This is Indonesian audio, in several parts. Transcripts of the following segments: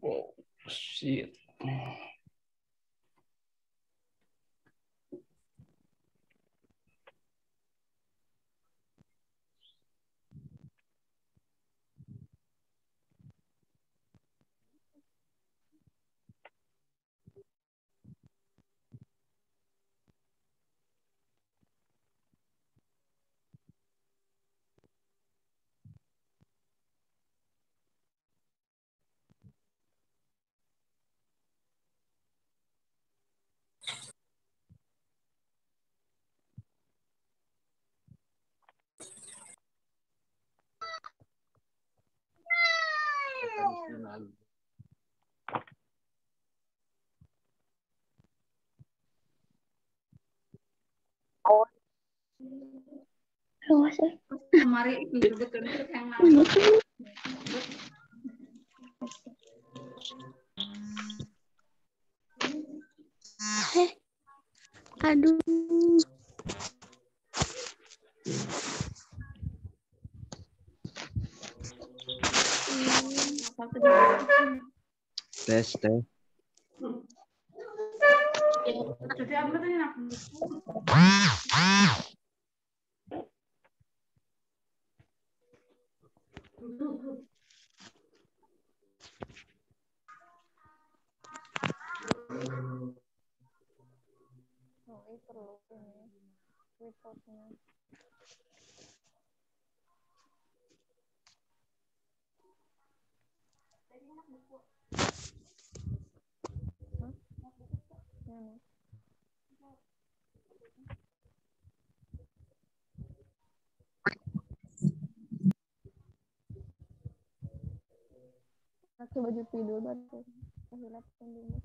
Oh, shit. Mari betul yang nama. Aduh. Tes. Jadi apa tuh yang Pakai baju tidur baru hilapkan dulu.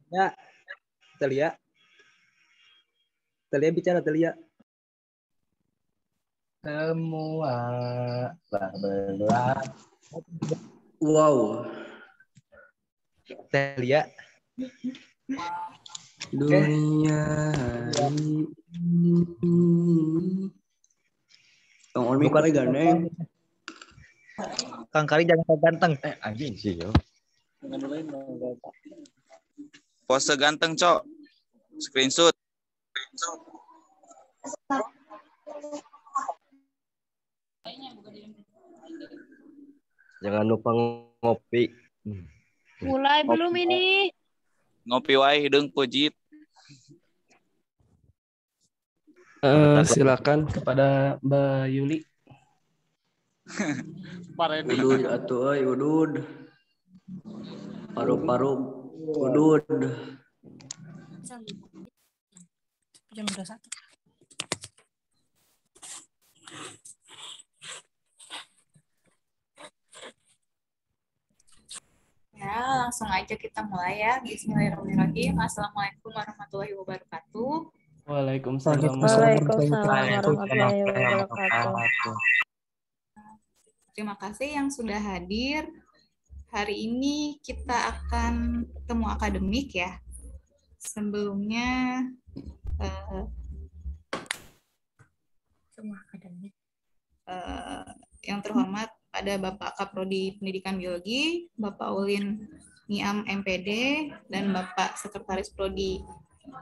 Ya, Telia. Telia bicara, Telia. Semua berbelah. Wow. Telia. Dunia hari ini. Tong Ormi Bukan kue gandeng. Kang Kari jangan ganteng. Anjing sih yo. Pose ganteng, Cok. Screenshot. Jangan lupa ngopi. Mulai belum ini? Ngopi wae hideung pujit. Silakan kepada Mbak Yuli. Udud atuh euy udud. Paru-paru udud. jam 21. Ya, langsung aja kita mulai ya. Bismillahirrahmanirrahim. Assalamualaikum warahmatullahi wabarakatuh. Waalaikumsalam. Waalaikumsalam warahmatullahi wabarakatuh. Terima kasih yang sudah hadir. Hari ini kita akan temu akademik ya. Sebelumnya yang terhormat ada Bapak Kaprodi Pendidikan Biologi, Bapak Ulin Niam MPD, dan Bapak Sekretaris Prodi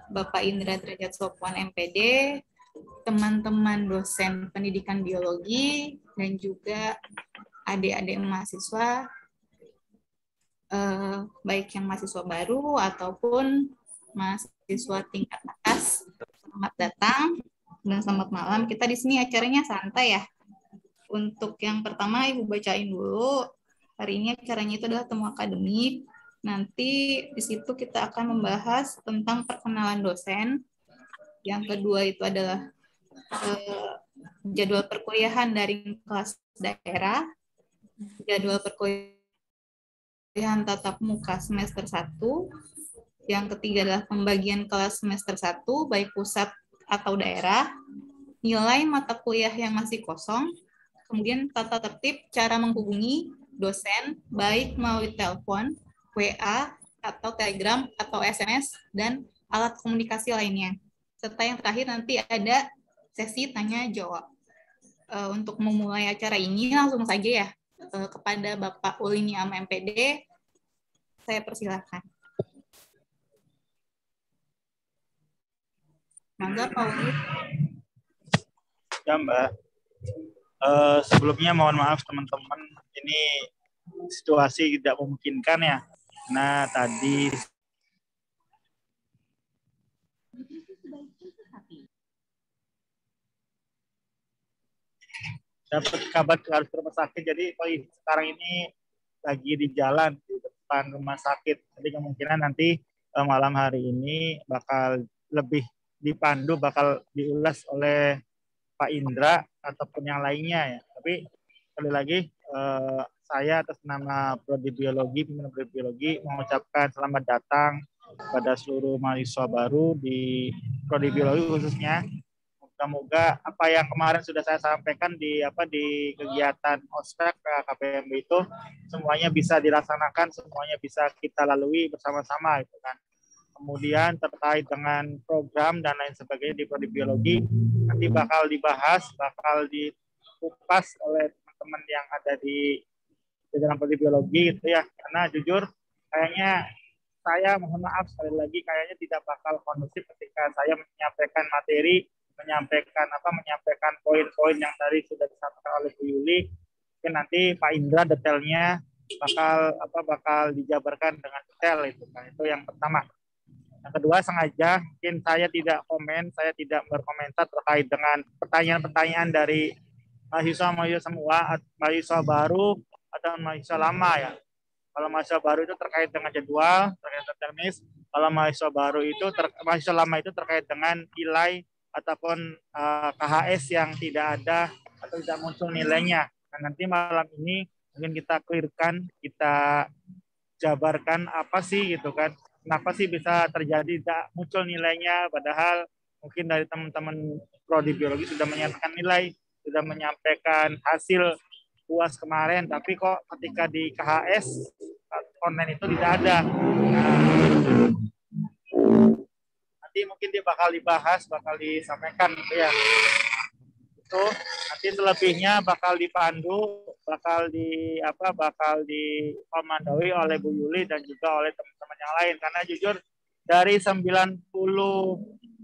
Bapak Indra Derajat Sopwan MPD, teman-teman dosen pendidikan biologi, dan juga adik-adik mahasiswa, baik yang mahasiswa baru ataupun mahasiswa tingkat atas. Selamat datang dan selamat malam. Kita di sini acaranya santai ya. Untuk yang pertama Ibu bacain dulu. Hari ini acaranya itu adalah temu akademik. Nanti di situ kita akan membahas tentang perkenalan dosen. Yang kedua itu adalah jadwal perkuliahan dari kelas daerah, jadwal perkuliahan tatap muka semester 1. Yang ketiga adalah pembagian kelas semester 1, baik pusat atau daerah, nilai mata kuliah yang masih kosong, kemudian tata tertib cara menghubungi dosen, baik melalui telepon, WA, atau Telegram, atau SMS, dan alat komunikasi lainnya. Serta yang terakhir nanti ada sesi tanya-jawab. Untuk memulai acara ini, langsung saja ya, kepada Bapak Uliniam MPD, saya persilahkan. Mangga, Pak Ulin. Ya, Mbak. Sebelumnya mohon maaf teman-teman, ini situasi tidak memungkinkan ya. Nah, tadi dapat kabar harus ke rumah sakit, jadi sekarang ini lagi di jalan di depan rumah sakit. Jadi kemungkinan nanti malam hari ini bakal lebih dipandu, bakal diulas oleh Pak Indra ataupun yang lainnya ya. Tapi sekali lagi saya atas nama Prodi Biologi, pimpinan Prodi Biologi mengucapkan selamat datang pada seluruh mahasiswa baru di Prodi Biologi khususnya. Semoga apa yang kemarin sudah saya sampaikan di kegiatan ospek KPMB itu semuanya bisa dilaksanakan, semuanya bisa kita lalui bersama-sama gitu kan. Kemudian terkait dengan program dan lain sebagainya di Prodi Biologi nanti bakal dibahas, bakal dikupas oleh teman-teman yang ada di dalam Prodi Biologi gitu ya. Karena jujur kayaknya saya mohon maaf sekali lagi kayaknya tidak bakal kondusif ketika saya menyampaikan materi, menyampaikan poin-poin yang tadi sudah disampaikan oleh Bu Yuli. Mungkin nanti Pak Indra detailnya bakal dijabarkan dengan detail itu kan. Itu yang pertama. Yang kedua, sengaja mungkin saya tidak berkomentar terkait dengan pertanyaan-pertanyaan dari mahasiswa semua, mahasiswa baru atau mahasiswa lama ya. Kalau mahasiswa baru itu terkait dengan jadwal, terkait teknis. Kalau mahasiswa lama itu terkait dengan nilai ataupun KHS yang tidak ada atau tidak muncul nilainya. Nah, nanti malam ini mungkin kita clearkan, kita jabarkan apa sih gitu kan. Kenapa sih bisa terjadi tidak muncul nilainya, padahal mungkin dari teman-teman Prodi Biologi sudah menyatakan nilai, sudah menyampaikan hasil UAS kemarin, tapi kok ketika di KHS online itu tidak ada. Nah, nanti mungkin dia bakal dibahas, bakal disampaikan gitu ya. Itu nanti selebihnya bakal dipandu, bakal dikomandoi oleh Bu Yuli dan juga oleh teman-teman yang lain. Karena jujur dari 90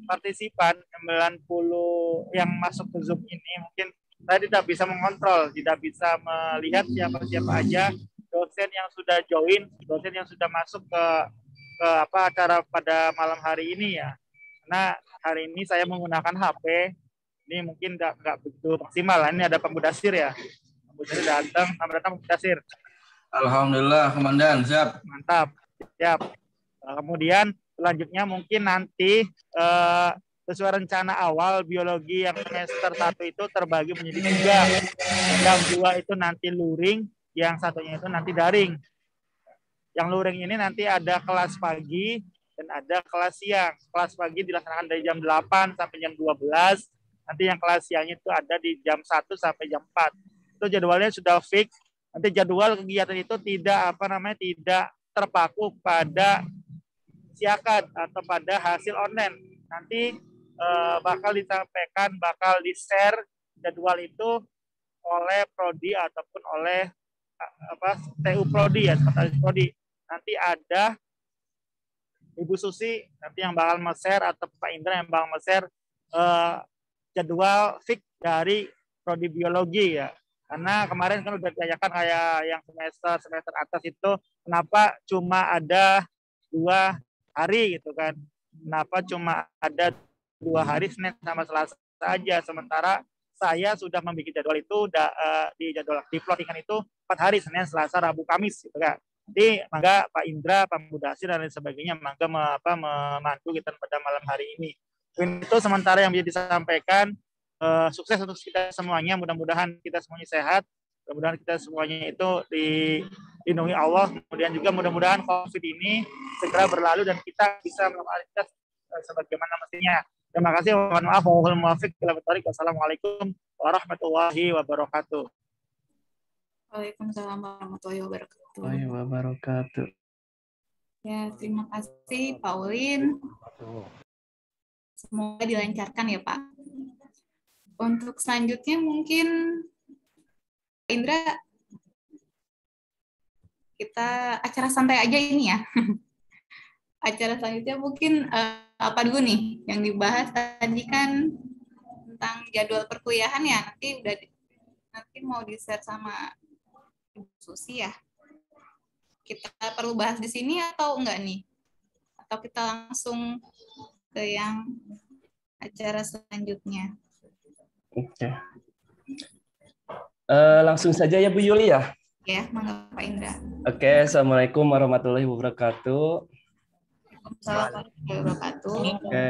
partisipan, 90 yang masuk ke Zoom ini mungkin saya tidak bisa mengontrol, tidak bisa melihat siapa-siapa aja dosen yang sudah join, dosen yang sudah masuk ke acara pada malam hari ini ya. Karena hari ini saya menggunakan HP. Ini mungkin nggak begitu maksimal. Ini ada Pak Mudasir ya. Pak Mudasir datang, selamat datang Pak Mudasir. Alhamdulillah, Komandan, siap. Mantap, siap. Kemudian selanjutnya mungkin nanti sesuai rencana awal biologi yang semester 1 itu terbagi menjadi 3. Yang 2 itu nanti luring, yang satunya itu nanti daring. Yang luring ini nanti ada kelas pagi dan ada kelas siang. Kelas pagi dilaksanakan dari jam 8 sampai jam 12. Nanti yang kelas siangnya itu ada di jam 1 sampai jam 4. Itu jadwalnya sudah fix. Nanti jadwal kegiatan itu tidak terpaku pada dirahasiakan atau pada hasil online. Nanti bakal disampaikan, bakal di-share jadwal itu oleh prodi ataupun oleh TU Prodi ya, sekretaris Prodi. Nanti ada Ibu Susi nanti yang bakal nge-share atau Pak Indra yang bakal nge-share jadwal fix dari prodi biologi ya. Karena kemarin kan udah ditanyakan kayak yang semester atas itu kenapa cuma ada 2 hari gitu kan. Kenapa cuma ada 2 hari Senin sama Selasa saja, sementara saya sudah membuat jadwal itu di jadwal di plottingan itu 4 hari Senin, Selasa, Rabu, Kamis gitu kan. Jadi mangga Pak Indra, Pak Mudasir dan lain sebagainya mangga memandu kita pada malam hari ini. Itu sementara yang bisa disampaikan. Sukses untuk kita semuanya, mudah-mudahan kita semuanya sehat, mudah-mudahan kita semuanya itu dilindungi Allah, kemudian juga mudah-mudahan COVID ini segera berlalu dan kita bisa melakukan aktivitas sebagaimana mestinya. Terima kasih. Mohon maaf. Wassalamualaikum warahmatullahi wabarakatuh. Waalaikumsalam warahmatullahi wabarakatuh. Wabarakatuh. Ya, terima kasih Pak Ulin. Semoga dilancarkan ya Pak. Untuk selanjutnya mungkin Indra, kita acara santai aja ini ya. Acara selanjutnya mungkin apa dulu nih yang dibahas tadi kan tentang jadwal perkuliahan ya, nanti mau di-share sama Ibu Susi ya. Kita perlu bahas di sini atau enggak nih? Atau kita langsung ke yang acara selanjutnya? Oke. Langsung saja ya Bu Yuli ya. Ya, mangga Pak Indra. Oke, Assalamualaikum warahmatullahi wabarakatuh. Waalaikumsalam warahmatullahi wabarakatuh. Oke,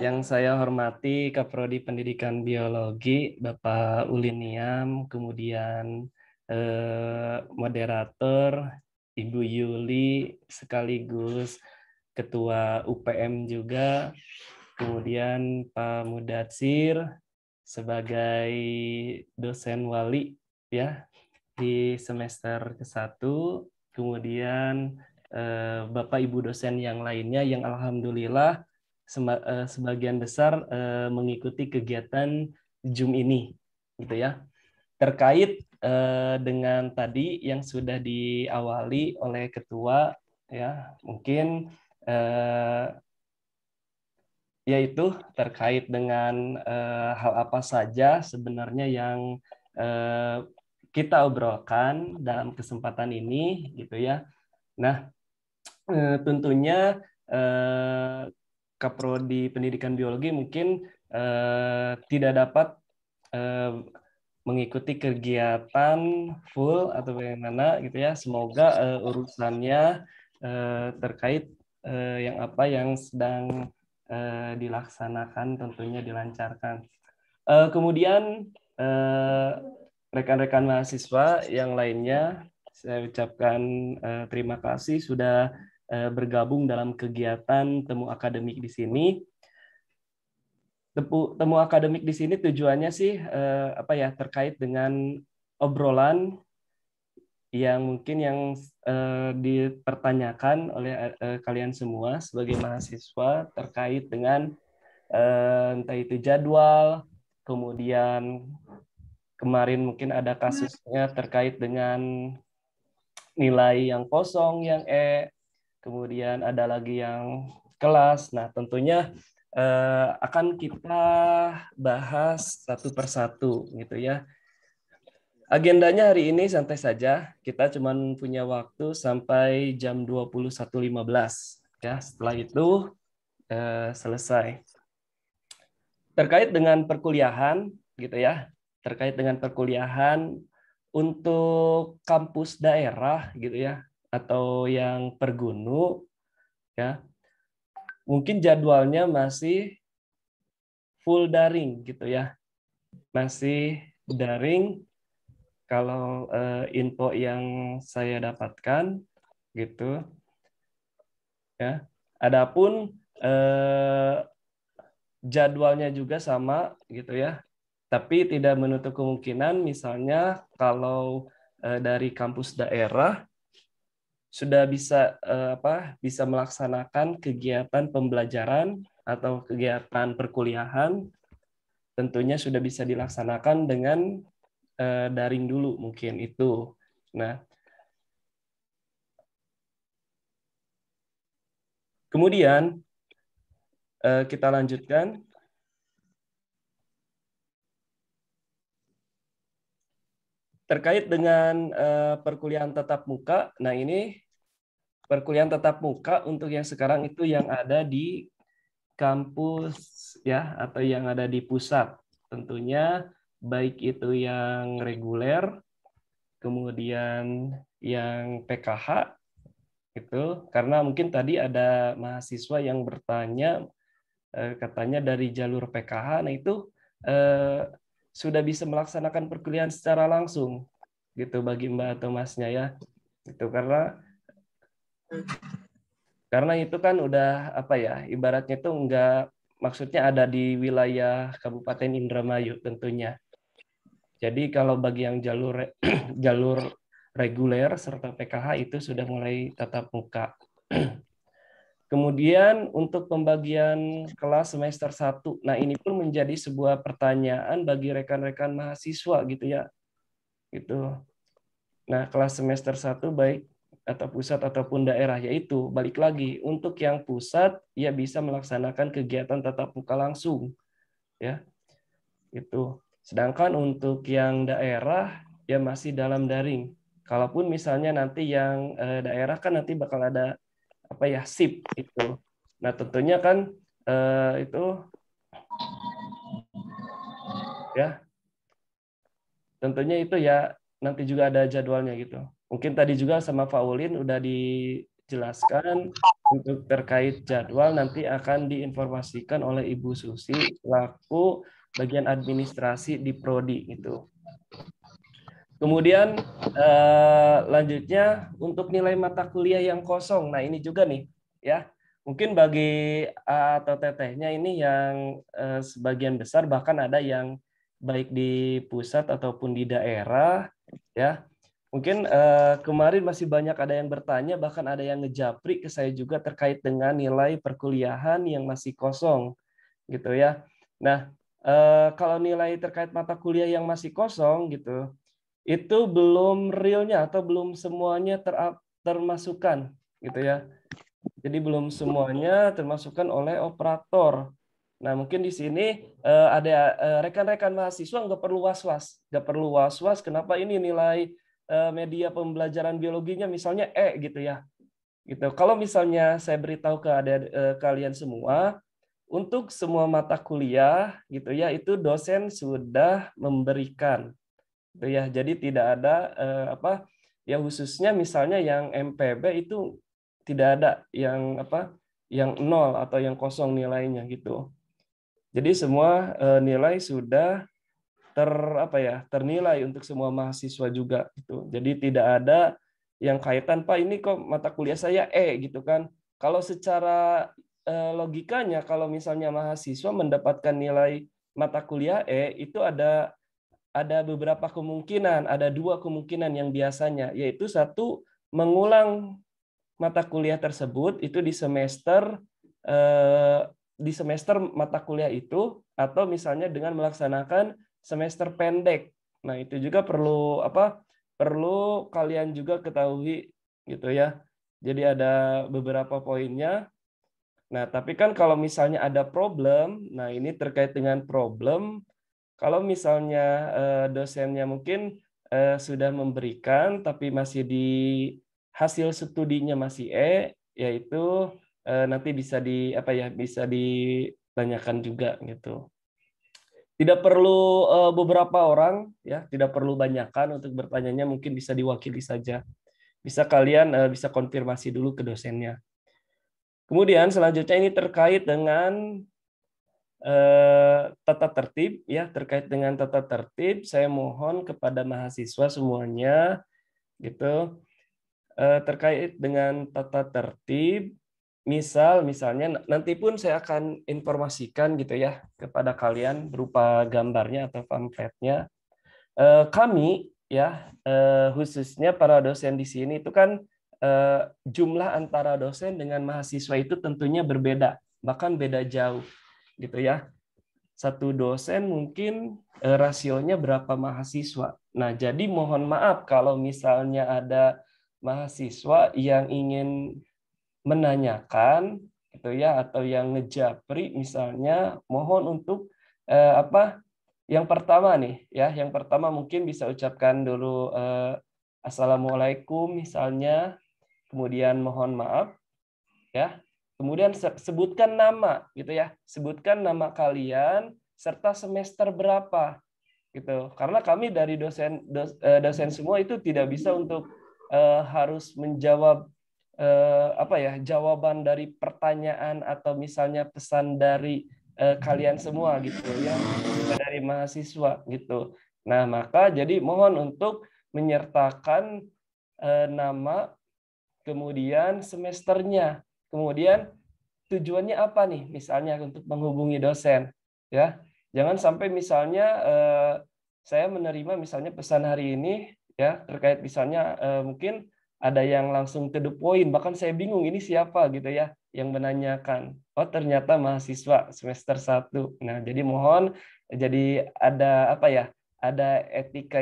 yang saya hormati Kaprodi Pendidikan Biologi Bapak Ulin Niam, kemudian moderator Ibu Yuli sekaligus Ketua UPM juga, kemudian Pak Mudatsir sebagai dosen wali ya di semester ke-1, kemudian Bapak Ibu dosen yang lainnya yang alhamdulillah sebagian besar mengikuti kegiatan Zoom ini gitu ya. Terkait dengan tadi yang sudah diawali oleh ketua ya, mungkin yaitu terkait dengan hal apa saja sebenarnya yang kita obrolkan dalam kesempatan ini gitu ya. Nah, tentunya Kaprodi Pendidikan Biologi mungkin tidak dapat mengikuti kegiatan full atau bagaimana gitu ya. Semoga urusannya terkait yang sedang dilaksanakan tentunya dilancarkan. Kemudian rekan-rekan mahasiswa yang lainnya saya ucapkan terima kasih sudah bergabung dalam kegiatan temu akademik di sini. Temu akademik di sini tujuannya sih terkait dengan obrolan yang mungkin dipertanyakan oleh kalian semua sebagai mahasiswa terkait dengan entah itu jadwal, kemudian kemarin mungkin ada kasusnya terkait dengan nilai yang kosong, yang kemudian ada lagi yang kelas. Nah, tentunya akan kita bahas satu persatu gitu ya. Agendanya hari ini santai saja, kita cuma punya waktu sampai jam 21.15 ya. Setelah itu selesai. Terkait dengan perkuliahan gitu ya. Terkait dengan perkuliahan untuk kampus daerah gitu ya atau yang pergunu ya. Mungkin jadwalnya masih full daring gitu ya. Masih daring. Kalau info yang saya dapatkan gitu ya. Adapun jadwalnya juga sama gitu ya. Tapi tidak menutup kemungkinan misalnya kalau dari kampus daerah sudah bisa bisa melaksanakan kegiatan pembelajaran atau kegiatan perkuliahan, tentunya sudah bisa dilaksanakan dengan daring dulu mungkin itu. Nah, kemudian kita lanjutkan. Terkait dengan perkuliahan tatap muka, nah ini perkuliahan tatap muka untuk yang sekarang itu yang ada di kampus ya atau yang ada di pusat. Tentunya baik itu yang reguler, kemudian yang PKH itu karena mungkin tadi ada mahasiswa yang bertanya katanya dari jalur PKH, nah itu sudah bisa melaksanakan perkuliahan secara langsung gitu bagi Mbak atau Masnya ya. Itu karena itu kan udah ibaratnya itu enggak, maksudnya ada di wilayah Kabupaten Indramayu tentunya. Jadi kalau bagi yang jalur reguler serta PKH itu sudah mulai tatap muka. Kemudian untuk pembagian kelas semester 1, nah ini pun menjadi sebuah pertanyaan bagi rekan-rekan mahasiswa gitu ya. Gitu. Nah, kelas semester 1 baik atau pusat ataupun daerah, yaitu balik lagi untuk yang pusat ya bisa melaksanakan kegiatan tatap muka langsung. Ya. Itu. Sedangkan untuk yang daerah ya masih dalam daring. Kalaupun misalnya nanti yang daerah kan nanti bakal ada SIP itu. Nah tentunya kan itu ya tentunya itu ya nanti juga ada jadwalnya gitu. Mungkin tadi juga sama Faulin udah dijelaskan untuk terkait jadwal nanti akan diinformasikan oleh Ibu Susi selaku bagian administrasi di Prodi itu. Kemudian lanjutnya untuk nilai mata kuliah yang kosong. Nah ini juga nih ya mungkin bagi A atau tetehnya ini yang sebagian besar bahkan ada yang baik di pusat ataupun di daerah ya. Mungkin kemarin masih banyak ada yang bertanya, bahkan ada yang ngejapri ke saya juga terkait dengan nilai perkuliahan yang masih kosong gitu ya. Nah kalau nilai terkait mata kuliah yang masih kosong gitu itu belum realnya atau belum semuanya termasukkan gitu ya. Jadi belum semuanya termasukkan oleh operator. Nah mungkin di sini ada rekan-rekan mahasiswa nggak perlu was-was, kenapa ini nilai media pembelajaran biologinya misalnya gitu ya. Gitu. Kalau misalnya saya beritahu ke kalian semua, untuk semua mata kuliah gitu ya itu dosen sudah memberikan. Ya, jadi tidak ada ya khususnya misalnya yang MPB itu tidak ada yang 0 atau yang kosong nilainya gitu. Jadi semua nilai sudah ternilai untuk semua mahasiswa juga gitu. Jadi tidak ada yang kaitan Pak ini kok mata kuliah saya gitu kan. Kalau secara logikanya kalau misalnya mahasiswa mendapatkan nilai mata kuliah itu ada beberapa kemungkinan, ada 2 kemungkinan yang biasanya, yaitu satu mengulang mata kuliah tersebut itu di semester mata kuliah itu, atau misalnya dengan melaksanakan semester pendek. Nah itu juga perlu kalian juga ketahui gitu ya. Jadi ada beberapa poinnya. Nah tapi kan kalau misalnya ada problem, nah ini terkait dengan problem. Kalau misalnya dosennya mungkin sudah memberikan tapi masih di hasil studinya masih yaitu nanti bisa bisa ditanyakan juga gitu. Tidak perlu beberapa orang ya, tidak perlu banyakkan untuk bertanyanya, mungkin bisa diwakili saja. Bisa kalian bisa konfirmasi dulu ke dosennya. Kemudian selanjutnya ini terkait dengan tata tertib ya, terkait dengan tata tertib saya mohon kepada mahasiswa semuanya gitu terkait dengan tata tertib, misalnya nanti pun saya akan informasikan gitu ya kepada kalian berupa gambarnya atau pamfletnya. Kami ya khususnya para dosen di sini itu kan jumlah antara dosen dengan mahasiswa itu tentunya berbeda, bahkan beda jauh, gitu ya. Satu dosen mungkin rasionya berapa mahasiswa. Nah, jadi mohon maaf kalau misalnya ada mahasiswa yang ingin menanyakan, gitu ya, atau yang ngejapri misalnya, mohon untuk yang pertama nih, ya, yang pertama mungkin bisa ucapkan dulu Assalamualaikum misalnya, kemudian mohon maaf, ya. Kemudian sebutkan nama, gitu ya. Sebutkan nama kalian serta semester berapa, gitu. Karena kami dari dosen semua itu tidak bisa untuk harus menjawab jawaban dari pertanyaan atau misalnya pesan dari kalian semua, gitu ya, dari mahasiswa, gitu. Nah, maka jadi mohon untuk menyertakan nama, kemudian semesternya, kemudian tujuannya apa nih, misalnya untuk menghubungi dosen, ya. Jangan sampai misalnya saya menerima misalnya pesan hari ini, ya, terkait misalnya mungkin ada yang langsung to the point, bahkan saya bingung ini siapa, gitu ya, yang menanyakan. Oh, ternyata mahasiswa semester 1. Nah, jadi mohon jadi ada ada etika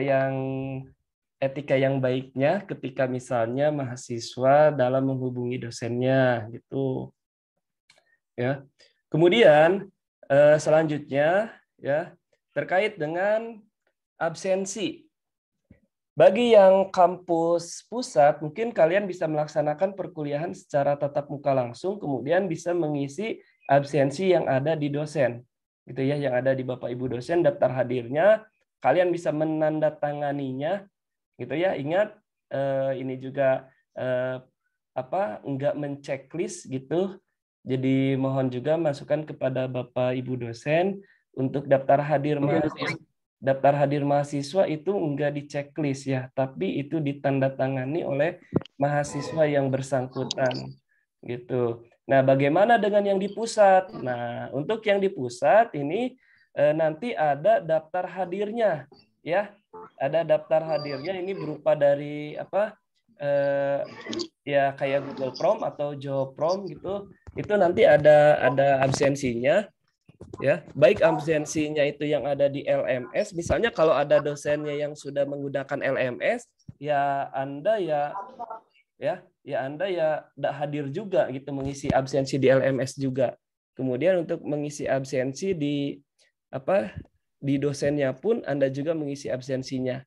yang baiknya ketika misalnya mahasiswa dalam menghubungi dosennya, gitu ya. Kemudian selanjutnya, ya, terkait dengan absensi. Bagi yang kampus pusat, mungkin kalian bisa melaksanakan perkuliahan secara tatap muka langsung, kemudian bisa mengisi absensi yang ada di dosen, gitu ya, yang ada di Bapak Ibu dosen, daftar hadirnya, kalian bisa menandatanganinya, gitu ya. Ingat ini juga enggak menceklis, gitu. Jadi mohon juga masukan kepada Bapak Ibu dosen untuk daftar hadir mahasiswa. Daftar hadir mahasiswa itu enggak diceklis, ya, tapi itu ditandatangani oleh mahasiswa yang bersangkutan, gitu. Nah, bagaimana dengan yang di pusat? Nah, untuk yang di pusat ini nanti ada daftar hadirnya, ya. Ada daftar hadirnya, ini berupa dari ya kayak Google Form atau Job Form, gitu. Itu nanti ada absensinya, ya, baik absensinya itu yang ada di LMS, misalnya kalau ada dosennya yang sudah menggunakan LMS, ya Anda Anda tidak hadir juga, gitu, mengisi absensi di LMS juga. Kemudian untuk mengisi absensi di di dosennya pun Anda juga mengisi absensinya,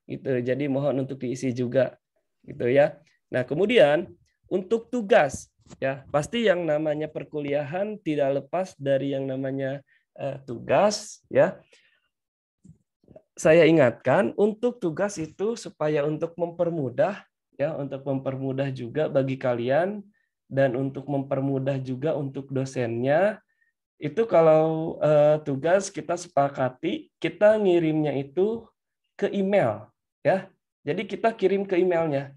gitu. Jadi mohon untuk diisi juga, gitu ya. Nah, kemudian untuk tugas, ya, pasti yang namanya perkuliahan tidak lepas dari yang namanya tugas, ya. Saya ingatkan untuk tugas itu supaya untuk mempermudah, ya, untuk mempermudah juga bagi kalian dan untuk mempermudah juga untuk dosennya. Itu kalau tugas kita sepakati, kita ngirimnya itu ke email, ya. Jadi kita kirim ke emailnya.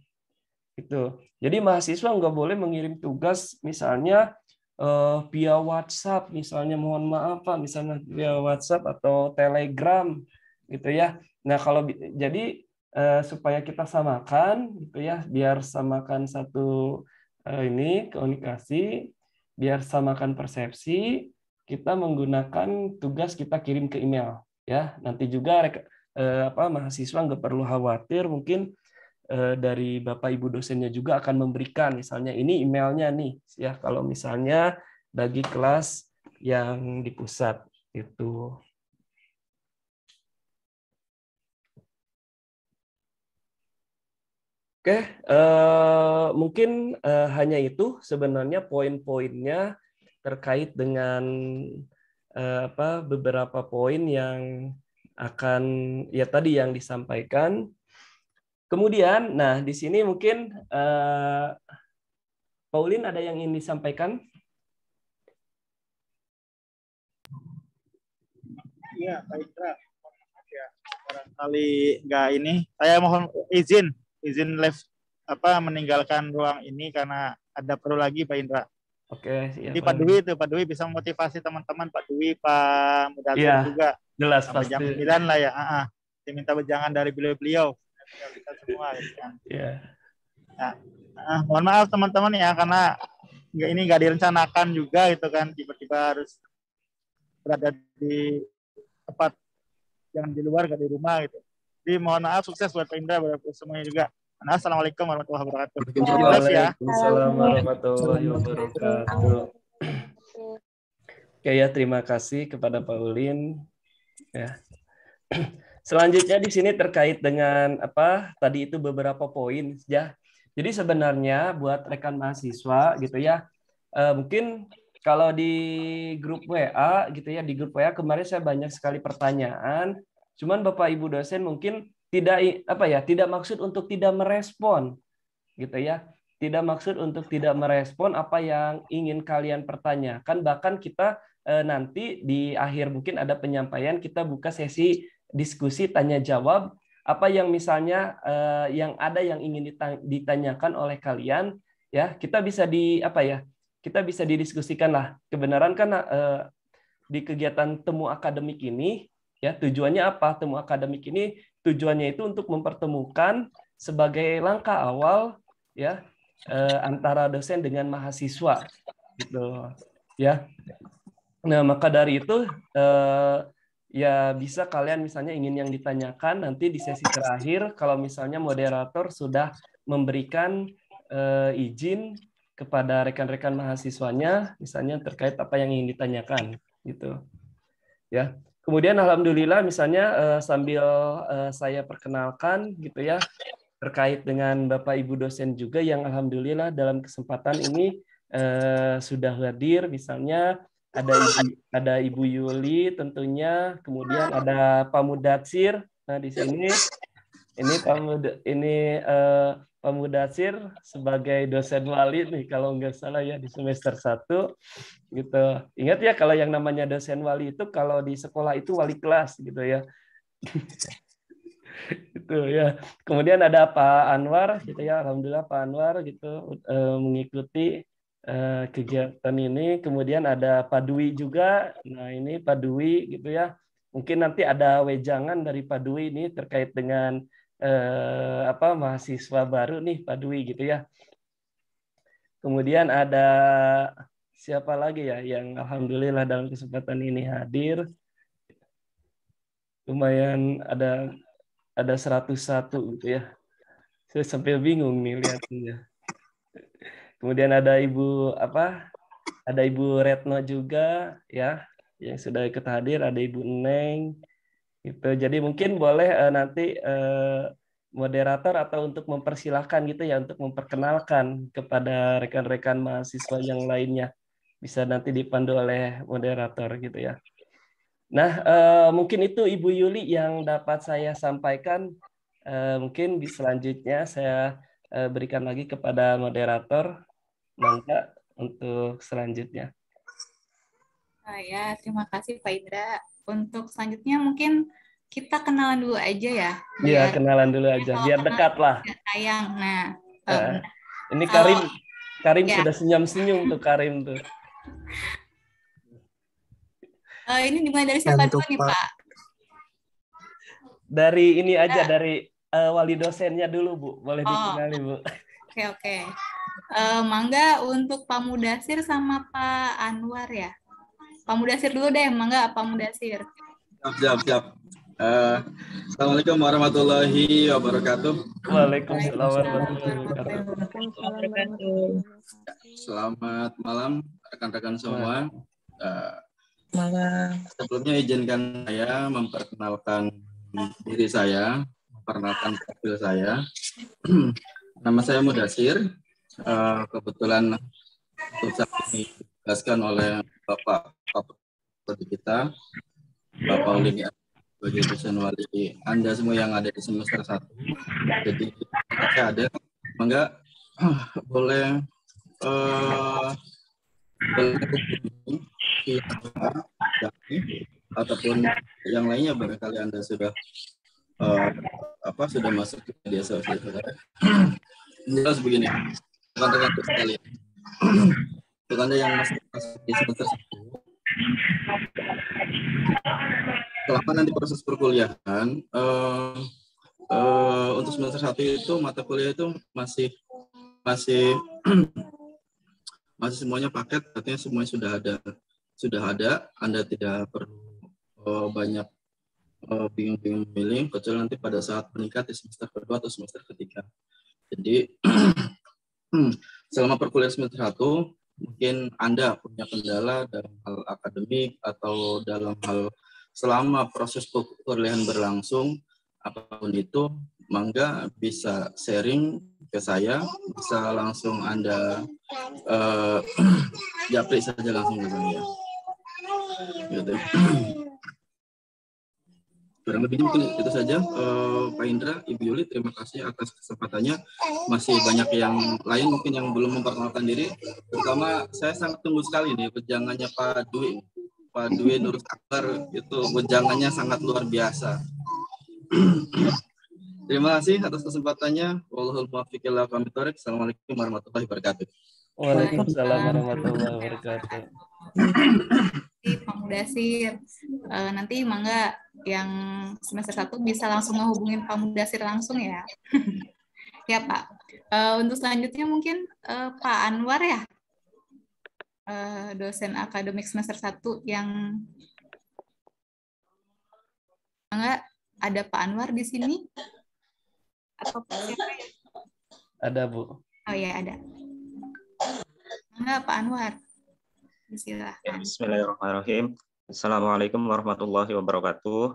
Itu. Jadi mahasiswa nggak boleh mengirim tugas misalnya via WhatsApp, misalnya, mohon maaf Pak, misalnya via WhatsApp atau Telegram, gitu ya. Nah, kalau jadi supaya kita samakan, gitu ya, biar samakan satu ini komunikasi, biar samakan persepsi, kita menggunakan tugas kita kirim ke email, ya. Nanti juga mahasiswa nggak perlu khawatir, mungkin dari Bapak Ibu dosennya juga akan memberikan misalnya ini emailnya nih, ya, kalau misalnya bagi kelas yang di pusat itu. Oke, mungkin hanya itu sebenarnya poin-poinnya terkait dengan beberapa poin yang akan, ya, tadi yang disampaikan. Kemudian, nah, di sini mungkin Pauline ada yang ingin disampaikan? Iya, Pak Indra. Ya, barangkali nggak ini. Saya mohon izin live meninggalkan ruang ini karena ada perlu lagi, Pak Indra. Oke, ya, jadi Pak Dwi bisa memotivasi teman-teman, Pak Dwi, Pak Mudathir ya, juga. Jelas sampai pasti. jam 9 lah ya. Diminta wejangan dari beliau-beliau. Kita semua, gitu kan. Ya. Mohon maaf teman-teman ya, karena ini nggak direncanakan juga gitu kan, tiba-tiba harus berada di tempat yang di luar, nggak di rumah gitu. Jadi mohon maaf, sukses buat Pak Indra, buat semuanya juga. Assalamualaikum warahmatullahi wabarakatuh. Waalaikumsalam warahmatullahi wabarakatuh. Oke ya, terima kasih kepada Pak Ulin. Ya. Selanjutnya di sini terkait dengan tadi itu beberapa poin ya. Jadi sebenarnya buat rekan mahasiswa gitu ya, mungkin kalau di grup WA gitu ya, di grup WA kemarin saya banyak sekali pertanyaan, cuman Bapak Ibu dosen mungkin tidak maksud untuk tidak merespon gitu ya. Tidak maksud untuk tidak merespon apa yang ingin kalian pertanyakan, bahkan kita nanti di akhir mungkin ada penyampaian, kita buka sesi diskusi tanya jawab, apa yang misalnya yang ingin ditanyakan oleh kalian ya, kita bisa kita bisa didiskusikan lah. Kebenaran kan di kegiatan temu akademik ini ya, tujuannya apa? Temu akademik ini tujuannya itu untuk mempertemukan sebagai langkah awal ya antara dosen dengan mahasiswa gitu ya. Nah, maka dari itu ya bisa kalian misalnya ingin yang ditanyakan nanti di sesi terakhir, kalau misalnya moderator sudah memberikan izin kepada rekan-rekan mahasiswanya, misalnya terkait apa yang ingin ditanyakan, gitu. Ya. Kemudian alhamdulillah misalnya sambil saya perkenalkan, gitu ya, terkait dengan Bapak Ibu dosen juga yang alhamdulillah dalam kesempatan ini sudah hadir, misalnya ada Ibu Yuli tentunya, kemudian ada Pak Mudatsir. Nah di sini Pak Mudatsir sebagai dosen wali nih kalau nggak salah ya di semester 1 gitu. Ingat ya kalau yang namanya dosen wali itu kalau di sekolah itu wali kelas gitu ya. Gitu ya. Kemudian ada Pak Anwar gitu ya, alhamdulillah Pak Anwar gitu mengikuti kegiatan ini. Kemudian ada Pak Dwi juga. Nah, ini Pak Dwi gitu ya. Mungkin nanti ada wejangan dari Pak Dwi ini terkait dengan mahasiswa baru nih Pak Dwi gitu ya. Kemudian ada siapa lagi ya yang alhamdulillah dalam kesempatan ini hadir. Lumayan ada 101 gitu ya. Saya sampai bingung nih lihatnya. Kemudian ada ada Ibu Retno juga ya yang sudah ikut hadir, ada Ibu Neng gitu. Jadi mungkin boleh nanti moderator atau untuk mempersilahkan gitu ya untuk memperkenalkan kepada rekan-rekan mahasiswa yang lainnya, bisa nanti dipandu oleh moderator gitu ya. Nah, mungkin itu Ibu Yuli yang dapat saya sampaikan. Mungkin selanjutnya saya berikan lagi kepada moderator, mangga untuk selanjutnya. Ya, terima kasih Pak Indra. Untuk selanjutnya mungkin kita kenalan dulu aja ya. Iya, kenalan dulu aja, biar dekat lah. Sayang. Nah, ini Karim ya. Sudah senyum-senyum tuh Karim tuh. Ini dimulai dari siapa dulu nih Pak? Dari ini aja, dari wali dosennya dulu Bu, boleh dikenali Bu. Oke. Mangga untuk Pak Mudatsir sama Pak Anwar ya. Pak Mudatsir dulu deh, mangga Pak Mudatsir. Siap. Assalamualaikum warahmatullahi wabarakatuh. Waalaikumsalam warahmatullahi wabarakatuh. Selamat malam rekan-rekan semua. Malam. Sebelumnya izinkan saya memperkenalkan diri saya, memperkenalkan profil saya. Nama saya Mudatsir. Kebetulan untuk saat ini dijelaskan oleh Bapak kita, Bapak Ulin sebagai dosen wali Anda semua yang ada di semester 1. Jadi saya ada, mangga boleh ataupun yang lainnya barangkali Anda sudah sudah masuk ke media sosial. Jelas begini, rekan-rekan sekalian. Untuk Anda yang masih di semester 1, selama nanti proses perkuliahan, untuk semester 1 itu mata kuliah itu masih masih masih semuanya paket, artinya semuanya sudah ada. Anda tidak perlu banyak bingung-bingung memilih, kecuali nanti pada saat meningkat di semester kedua atau semester ketiga. Jadi selama perkuliahan semester 1, mungkin Anda punya kendala dalam hal akademik atau dalam hal selama proses perkuliahan berlangsung, apapun itu, mangga bisa sharing ke saya, bisa langsung Anda japri saja langsung ke saya. Gitu. Kurang lebihnya mungkin itu saja, Pak Indra, Ibu Yuli, terima kasih atas kesempatannya. Masih banyak yang lain mungkin yang belum memperkenalkan diri, terutama saya sangat tunggu sekali nih wejangannya Pak Dwi Nurus Akbar, itu wejangannya sangat luar biasa. Terima kasih atas kesempatannya. Wallahul muwaffiq ila aqwamit thoriq. Assalamualaikum warahmatullahi wabarakatuh. Waalaikumsalam warahmatullahi wabarakatuh. Pak Mudasir, nanti mangga yang semester 1 bisa langsung ngehubungin Pak Mudasir langsung ya. Ya Pak. Untuk selanjutnya mungkin Pak Anwar ya, dosen akademik semester 1 yang mangga, ada Pak Anwar di sini atau siapa ya? Ada Bu. Oh ya ada. Mangga Pak Anwar. Silakan. Bismillahirrahmanirrahim. Assalamualaikum warahmatullahi wabarakatuh.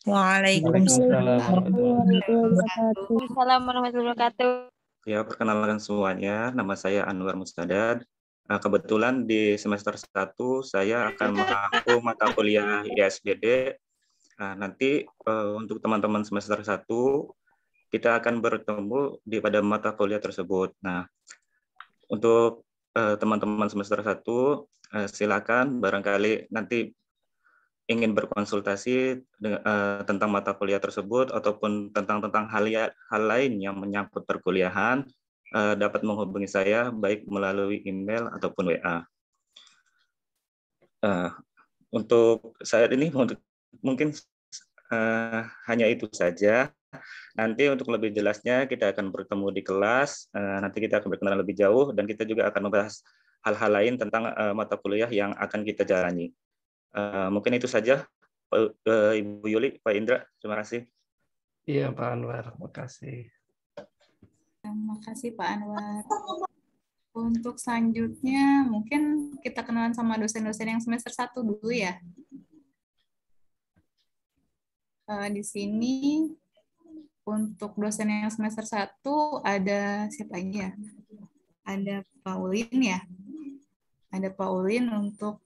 Waalaikumsalam warahmatullahi wabarakatuh. Ya, perkenalkan semuanya. Nama saya Anwar Mustadad. Kebetulan di semester 1 saya akan mengampu mata kuliah ISBD. Nanti untuk teman-teman semester 1 kita akan bertemu pada mata kuliah tersebut. Nah, untuk teman-teman semester 1 silakan barangkali nanti ingin berkonsultasi tentang mata kuliah tersebut ataupun tentang hal lain yang menyangkut perkuliahan, dapat menghubungi saya baik melalui email ataupun WA. Untuk saat ini mungkin hanya itu saja. Nanti untuk lebih jelasnya kita akan bertemu di kelas, nanti kita akan berkenalan lebih jauh dan kita juga akan membahas hal-hal lain tentang mata kuliah yang akan kita jalani. Mungkin itu saja, Ibu Yuli, Pak Indra, terima kasih. Iya Pak Anwar, makasih. Terima kasih Pak Anwar. Untuk selanjutnya mungkin kita kenalan sama dosen-dosen yang semester 1 dulu ya. Di sini untuk dosen yang semester 1 ada siapa aja? Ada Pak Ulin ya. Ada Pak Ulin untuk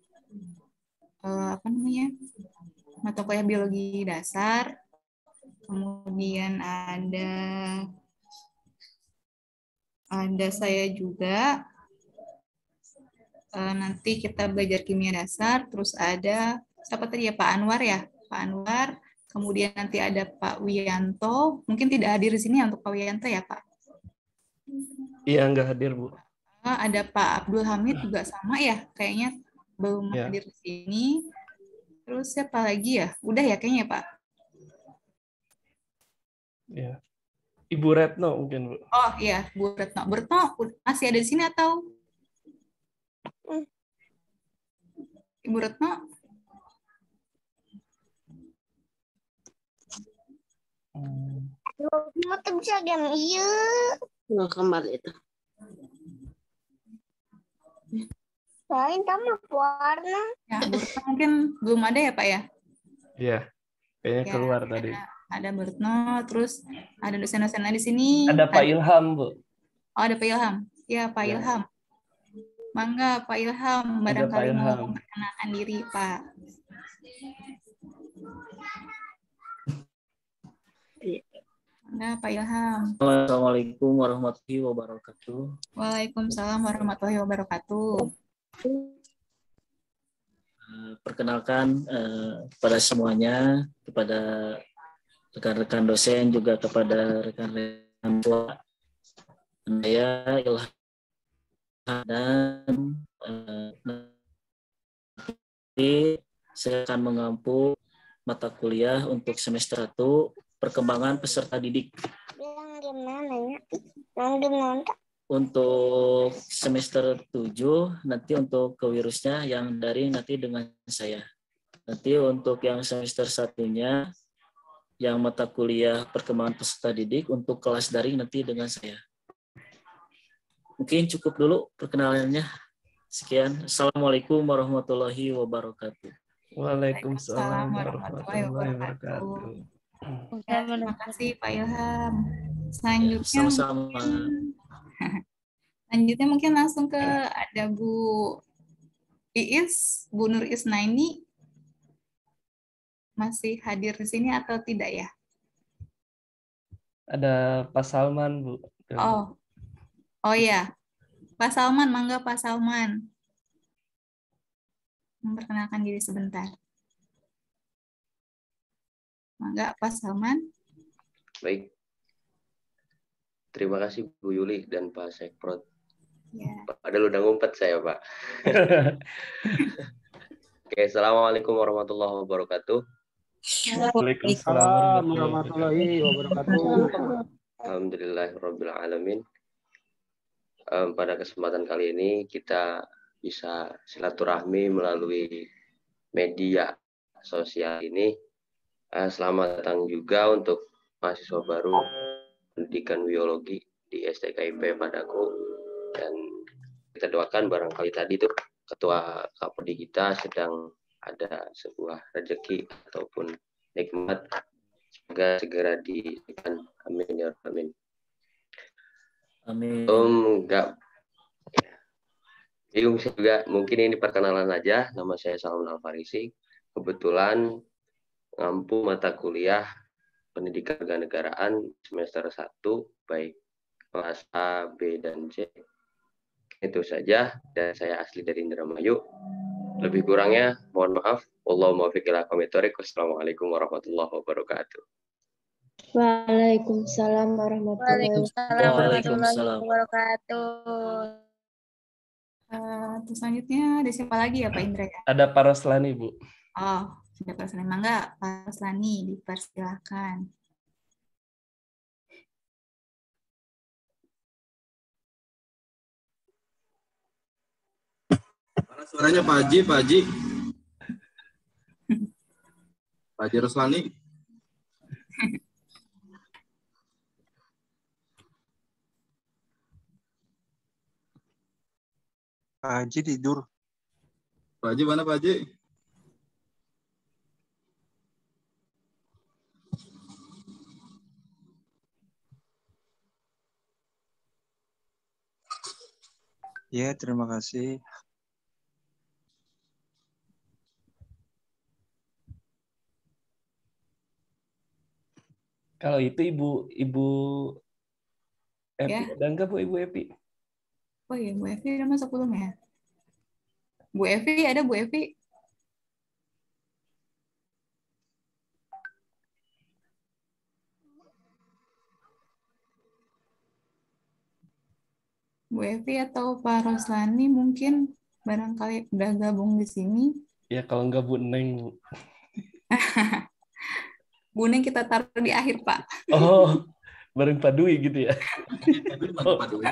mata kuliah biologi dasar. Kemudian ada saya juga. Nanti kita belajar kimia dasar. Terus ada siapa tadi ya, Pak Anwar ya. Pak Anwar. Kemudian nanti ada Pak Wiyanto, mungkin tidak hadir di sini untuk Pak Wiyanto ya Pak? Iya, nggak hadir Bu. Ada Pak Abdul Hamid juga sama ya, kayaknya belum hadir di sini. Terus siapa lagi ya? Udah ya kayaknya Pak? Ya. Ibu Retno mungkin Bu. Oh iya, Bu Retno. Bu Retno masih ada di sini atau? Ibu Retno? Mau bisa game iya. Nggak kembali itu. Lain sama warna. Ya, mungkin belum ada ya Pak ya? Iya, kayaknya keluar tadi. Ada Bu Retno, terus ada dosen-dosen lain di sini. Ada Pak Ilham Bu. Oh ada Pak Ilham. Ya Pak Ilham. Mangga Pak Ilham, barangkali mau memperkenalkan diri Pak. Nah, Pak Ilham. Assalamualaikum warahmatullahi wabarakatuh. Waalaikumsalam warahmatullahi wabarakatuh. Perkenalkan kepada semuanya, kepada rekan-rekan dosen, juga kepada rekan-rekan tua. Saya Ilham dan saya akan mengampu mata kuliah untuk semester 1 perkembangan peserta didik. untuk semester 7 nanti untuk kewirusnya yang daring nanti dengan saya. Nanti untuk yang semester satunya yang mata kuliah perkembangan peserta didik untuk kelas daring nanti dengan saya. Mungkin cukup dulu perkenalannya. Sekian. Assalamualaikum warahmatullahi wabarakatuh. Waalaikumsalam warahmatullahi wabarakatuh. Ya, terima kasih Pak Ilham. Selanjutnya Sama-sama. Selanjutnya mungkin langsung ke ada Bu Iis, Bu Nur Isnaini. Masih hadir di sini atau tidak ya? Ada Pak Salman, Bu. Oh ya. Pak Salman, mangga Pak Salman. Memperkenalkan diri sebentar. Mangga Pak Salman. Baik. Terima kasih Bu Yuli dan Pak Sekprot. Ya. Padahal udah ngumpet saya, Pak. Oke, Assalamualaikum warahmatullahi wabarakatuh. Waalaikumsalam warahmatullahi wabarakatuh. Alhamdulillahirabbil alamin. Pada kesempatan kali ini kita bisa silaturahmi melalui media sosial ini. Selamat datang juga untuk mahasiswa baru pendidikan biologi di STKIP Padaku, dan kita doakan barangkali tadi tuh ketua Kapodi kita sedang ada sebuah rezeki ataupun nikmat, semoga segera diberikan. Amin ya rabbal alamin. Amin. Enggak ya. Bingung saya juga, mungkin ini perkenalan aja. Nama saya Salman Al-Farisi. Kebetulan ngampu mata kuliah pendidikan kenegaraan semester 1 baik kelas A, B, dan C. Itu saja, dan saya asli dari Indramayu. Lebih kurangnya mohon maaf. Wallahul muwaffiq ila aqwamit thoriq. Wassalamualaikum warahmatullahi wabarakatuh. Waalaikumsalam warahmatullahi wabarakatuh. Terus selanjutnya ada siapa lagi ya Pak Indra? Ada Pak Roslani, Bu. Oh, ada Pak Roslani. Mangga Pak Roslani, dipersilakan. Mana suaranya Pak Haji, Pak Haji? Pak Haji Roslani. Pak Haji tidur. Pak Haji mana Pak Haji? Ya, terima kasih. Kalau itu Ibu Epi, Ya. ada enggak Bu Ibu Epi? Oh iya, Bu Evi udah masuk belum ya? Bu Evi, ada Bu Evi? Bu Evi atau Pak Roslani mungkin barangkali udah gabung di sini. Ya kalau enggak Bu Neng, Bu. Bu Neng kita taruh di akhir, Pak. Oh, bareng Pak Dwi gitu ya? Pak Dwi.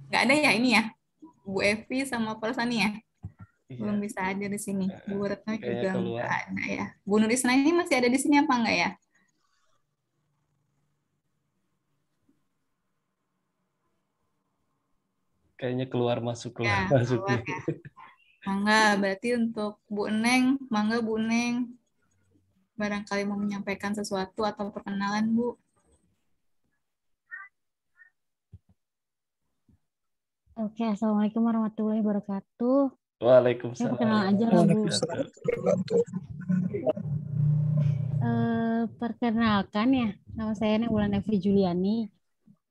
Nggak ada ya ini ya? Bu Evi sama Pak Roslani ya? Iya. Belum bisa hadir di sini. Bu Retno Kayaknya juga keluar. nggak ada ya. Bu Nurisna ini masih ada di sini apa enggak ya? Kayaknya keluar masuk Ya, masuk. keluar ya. Mangga, berarti untuk Bu Neng, mangga Bu Neng. Barangkali mau menyampaikan sesuatu atau perkenalan, Bu. Oke, assalamualaikum warahmatullahi wabarakatuh. Saya Waalaikumsalam. perkenalan aja lah Bu. Perkenalkan ya, nama saya Wulan Evi Juliani.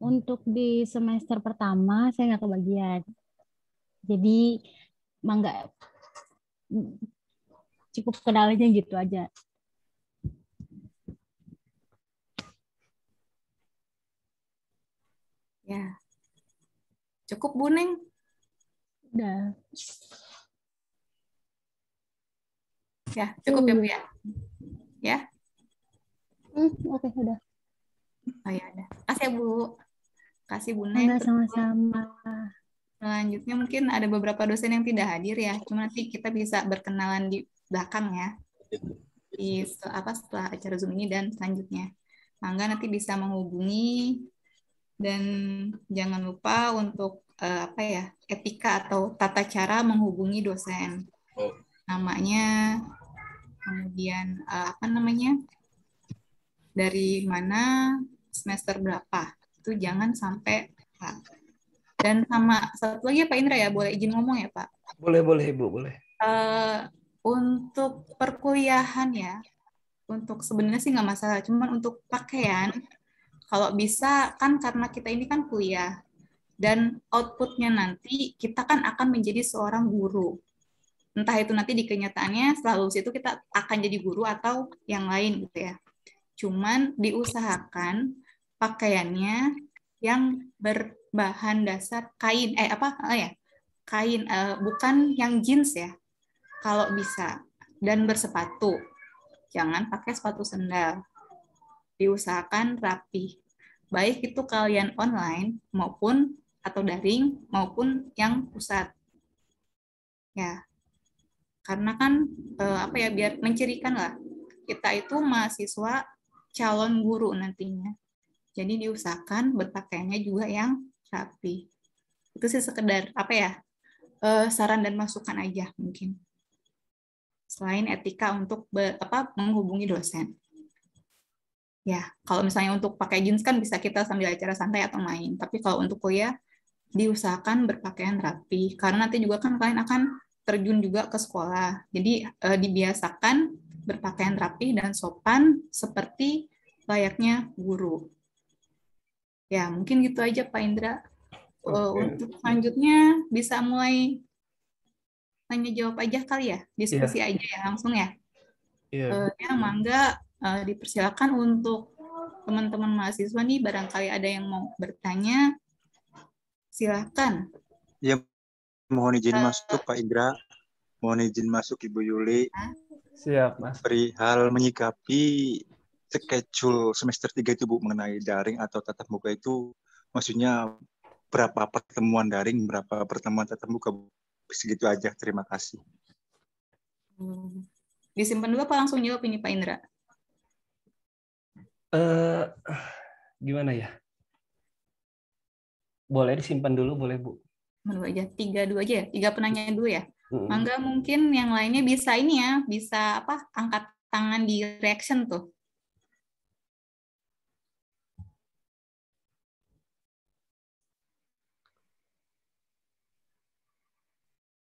Untuk di semester pertama saya nggak kebagian. Jadi mangga cukup kenalnya gitu aja. Ya. Cukup, Bu Neng? Udah. Ya, cukup ya, Bu ya? Ya? Oke, udah. Oh ya, ada. Kasih ya, Bu. Kasih Bu Nek. Enggak, sama-sama. Selanjutnya mungkin ada beberapa dosen yang tidak hadir ya. Cuma nanti kita bisa berkenalan di belakang ya. Setelah acara Zoom ini dan selanjutnya. Mangga nanti bisa menghubungi dan jangan lupa untuk etika atau tata cara menghubungi dosen. Namanya, kemudian dari mana, semester berapa. Itu jangan sampai lupa. Dan sama satu lagi ya Pak Indra ya, boleh izin ngomong ya Pak? Boleh Ibu, boleh. Untuk perkuliahan ya, untuk sebenarnya sih nggak masalah, cuman untuk pakaian, kalau bisa kan karena kita ini kan kuliah, dan outputnya nanti kita kan akan menjadi seorang guru. Entah itu nanti di kenyataannya setelah lulus itu kita akan jadi guru atau yang lain gitu ya. Cuman diusahakan pakaiannya yang berbahan dasar kain, kain, bukan yang jeans ya, kalau bisa, dan bersepatu. Jangan pakai sepatu sendal. Diusahakan rapi. Baik itu kalian online maupun atau daring maupun yang pusat. Ya. Karena kan biar mencirikan lah. Kita itu mahasiswa calon guru nantinya. Jadi diusahakan berpakaiannya juga yang rapi. Itu sih sekedar saran dan masukan aja mungkin. Selain etika untuk menghubungi dosen. Ya, kalau misalnya untuk pakai jeans kan bisa kita sambil acara santai atau main. Tapi kalau untuk kuliah, diusahakan berpakaian rapi. Karena nanti juga kan kalian akan terjun juga ke sekolah. Jadi dibiasakan berpakaian rapi dan sopan seperti layaknya guru. Ya, mungkin gitu aja Pak Indra. Untuk selanjutnya bisa mulai tanya jawab aja kali ya, diskusi aja ya langsung ya. Ya, mangga dipersilakan untuk teman-teman mahasiswa nih, barangkali ada yang mau bertanya, silakan. Ya, mohon izin masuk Pak Indra, mohon izin masuk Ibu Yuli. Siap Mas. Perihal menyikapi schedule semester 3 itu Bu, mengenai daring atau tatap muka itu, maksudnya berapa pertemuan daring, berapa pertemuan tatap muka Bu? Segitu aja, terima kasih. Disimpan dulu apa langsung jawab ini Pak Indra? Gimana ya? Boleh disimpan dulu, boleh Bu. Dulu aja, 3 aja ya? 3 penanya dulu ya? Mangga mungkin yang lainnya bisa ini ya, bisa angkat tangan di reaction tuh.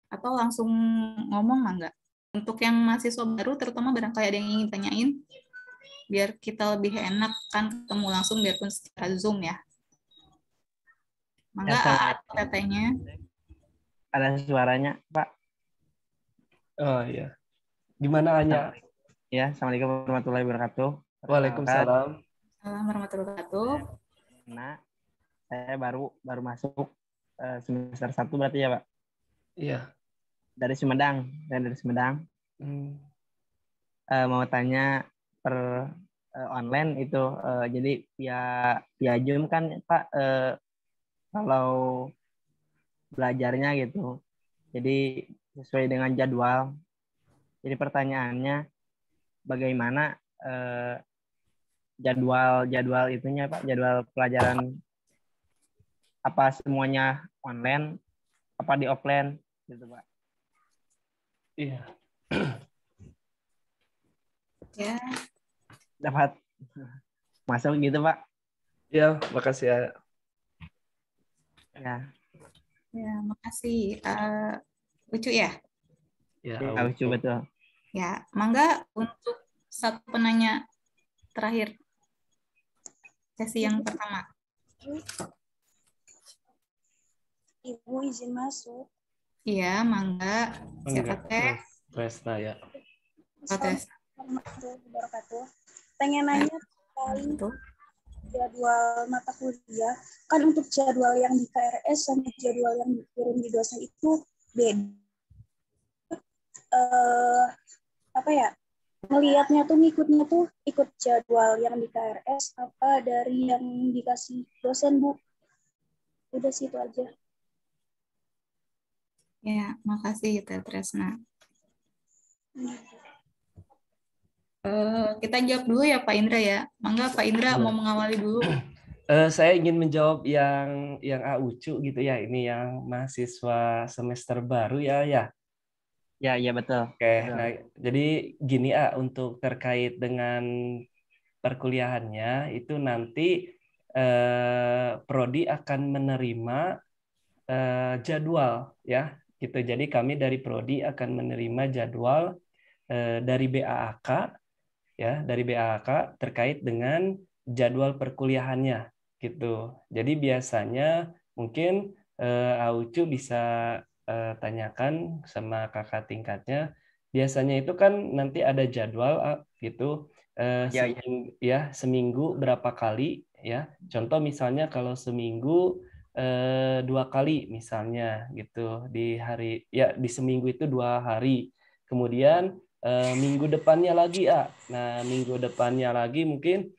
Atau langsung ngomong mangga. Untuk yang mahasiswa baru, terutama barangkali ada yang ingin tanyain, biar kita lebih enak kan ketemu langsung biarpun secara Zoom ya. Mangga katanya. Ada suaranya, Pak. Oh iya. Gimana Anya? Ya, Assalamualaikum warahmatullahi wabarakatuh. Waalaikumsalam. Assalamualaikum warahmatullahi wabarakatuh. Nah, saya baru masuk semester 1 berarti ya, Pak? Iya. Dari Sumedang. Mau tanya per online itu, jadi via Zoom kan Pak, kalau belajarnya gitu, jadi sesuai dengan jadwal. Jadi pertanyaannya, bagaimana jadwal itunya Pak, jadwal pelajaran, apa semuanya online, apa di offline gitu Pak? Iya. Ya. Dapat masuk gitu Pak? Ya, makasih ya. Ya, makasih. Lucu ya? Ya, lucu betul. Ya, mangga untuk satu penanya terakhir sesi yang pertama. Ibu izin masuk. Iya, mangga. Siapa teh? Tresna ya. Pengen nanya tentang jadwal mata kuliah. Kan untuk jadwal yang di KRS sama jadwal yang dikirim di dosen itu beda. ngelihatnya tuh ngikutnya tuh ikut jadwal yang di KRS apa dari yang dikasih dosen, Bu? Udah sih itu aja. Ya, makasih Teh Tresna. Kita jawab dulu ya Pak Indra ya. Mangga Pak Indra mau mengawali dulu. Saya ingin menjawab yang Aucu gitu ya. Ini yang mahasiswa semester baru ya. Ya, betul. Oke, nah jadi gini untuk terkait dengan perkuliahannya itu nanti prodi akan menerima jadwal ya gitu. Jadi kami dari prodi akan menerima jadwal dari BAAK ya, dari BAAK terkait dengan jadwal perkuliahannya gitu. Jadi biasanya mungkin Aucu bisa tanyakan sama kakak tingkatnya. Biasanya itu kan nanti ada jadwal gitu seminggu berapa kali ya. Contoh misalnya kalau seminggu 2 kali misalnya gitu di hari ya di seminggu itu 2 hari. Kemudian minggu depannya lagi Nah minggu depannya lagi mungkin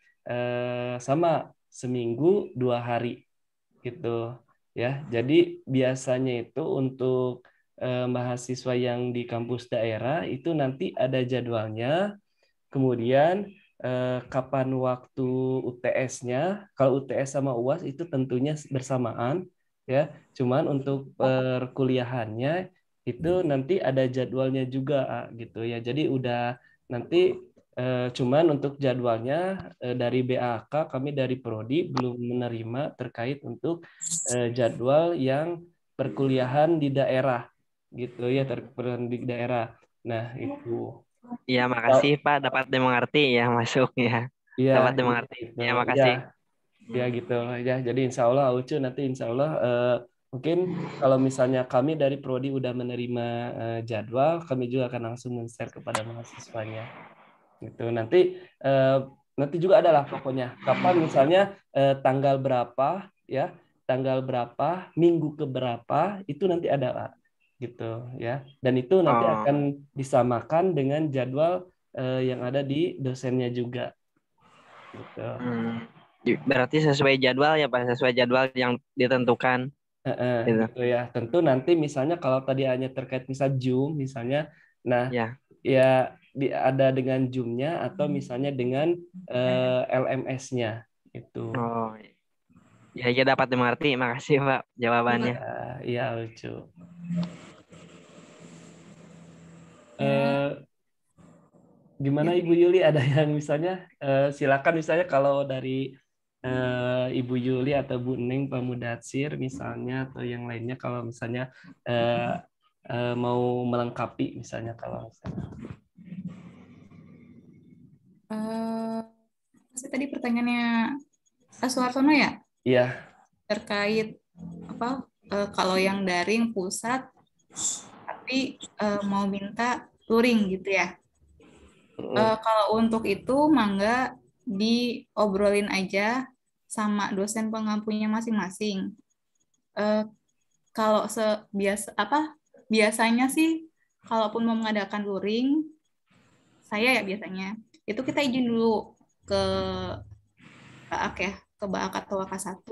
sama seminggu 2 hari gitu ya. Jadi biasanya itu untuk mahasiswa yang di kampus daerah itu nanti ada jadwalnya. Kemudian kapan waktu UTS-nya? Kalau UTS sama UAS itu tentunya bersamaan ya. Cuman untuk perkuliahannya itu nanti ada jadwalnya juga gitu ya. Jadi udah nanti cuman untuk jadwalnya dari BAK kami dari prodi belum menerima terkait untuk jadwal yang perkuliahan di daerah gitu ya, perkuliahan di daerah. Nah, itu. Iya, makasih Pak, dapat dimengerti ya masuk ya. Iya, Dapat dimengerti. gitu. Ya, makasih. Ya gitu ya. Jadi insya Allah Ucu nanti insya Allah mungkin kalau misalnya kami dari prodi udah menerima jadwal, kami juga akan langsung men-share kepada mahasiswanya. Gitu. Nanti juga adalah pokoknya kapan misalnya tanggal berapa ya, tanggal berapa, minggu ke berapa itu nanti ada Pak. Gitu ya. Dan itu nanti akan disamakan dengan jadwal yang ada di dosennya juga. Gitu. Berarti sesuai jadwal ya Pak, sesuai jadwal yang ditentukan. Gitu ya. Tentu nanti misalnya kalau tadi hanya terkait misal Zoom misalnya, nah ya ada dengan Zoom-nya atau misalnya dengan LMS-nya itu. Oh, ya dapat dimengerti. Makasih Pak jawabannya. Iya lucu. Gimana Ibu Yuli, ada yang misalnya silakan misalnya kalau dari Ibu Yuli atau Bu Neng Pamudatsir misalnya atau yang lainnya kalau misalnya mau melengkapi misalnya kalau misalnya. Tadi pertanyaannya Pak Suhartono ya? Iya. Terkait apa? Kalau yang daring pusat tapi mau minta touring gitu ya? Kalau untuk itu mangga diobrolin aja sama dosen pengampunya masing-masing. Kalau biasanya sih kalaupun mau mengadakan luring, saya ya biasanya itu kita izin dulu ke BAAK ya, ke BAAK atau AK1.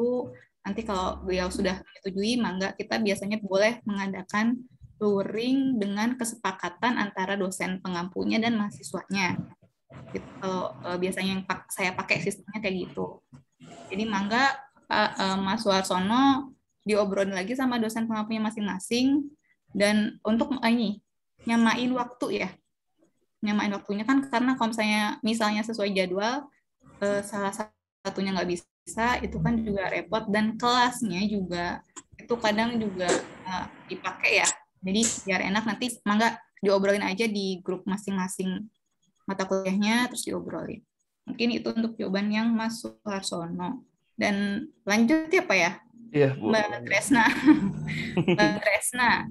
Nanti kalau beliau sudah menyetujui, mangga kita biasanya boleh mengadakan luring dengan kesepakatan antara dosen pengampunya dan mahasiswanya. Gitu. Kalau biasanya yang saya pakai sistemnya kayak gitu. Jadi mangga Mas Suhartono diobrolin lagi sama dosen pengampunya masing-masing dan untuk nyamain waktu ya. Nyamain waktunya kan karena kalau misalnya sesuai jadwal salah satunya nggak bisa, itu kan juga repot dan kelasnya juga itu kadang juga dipakai ya. Jadi biar enak nanti mangga diobrolin aja di grup masing-masing mata kuliahnya terus diobrolin. Mungkin itu untuk jawaban yang Mas Suhartono. Dan lanjut ya Pak ya? Iya, Bu. Mbak Tresna. Mbak Tresna.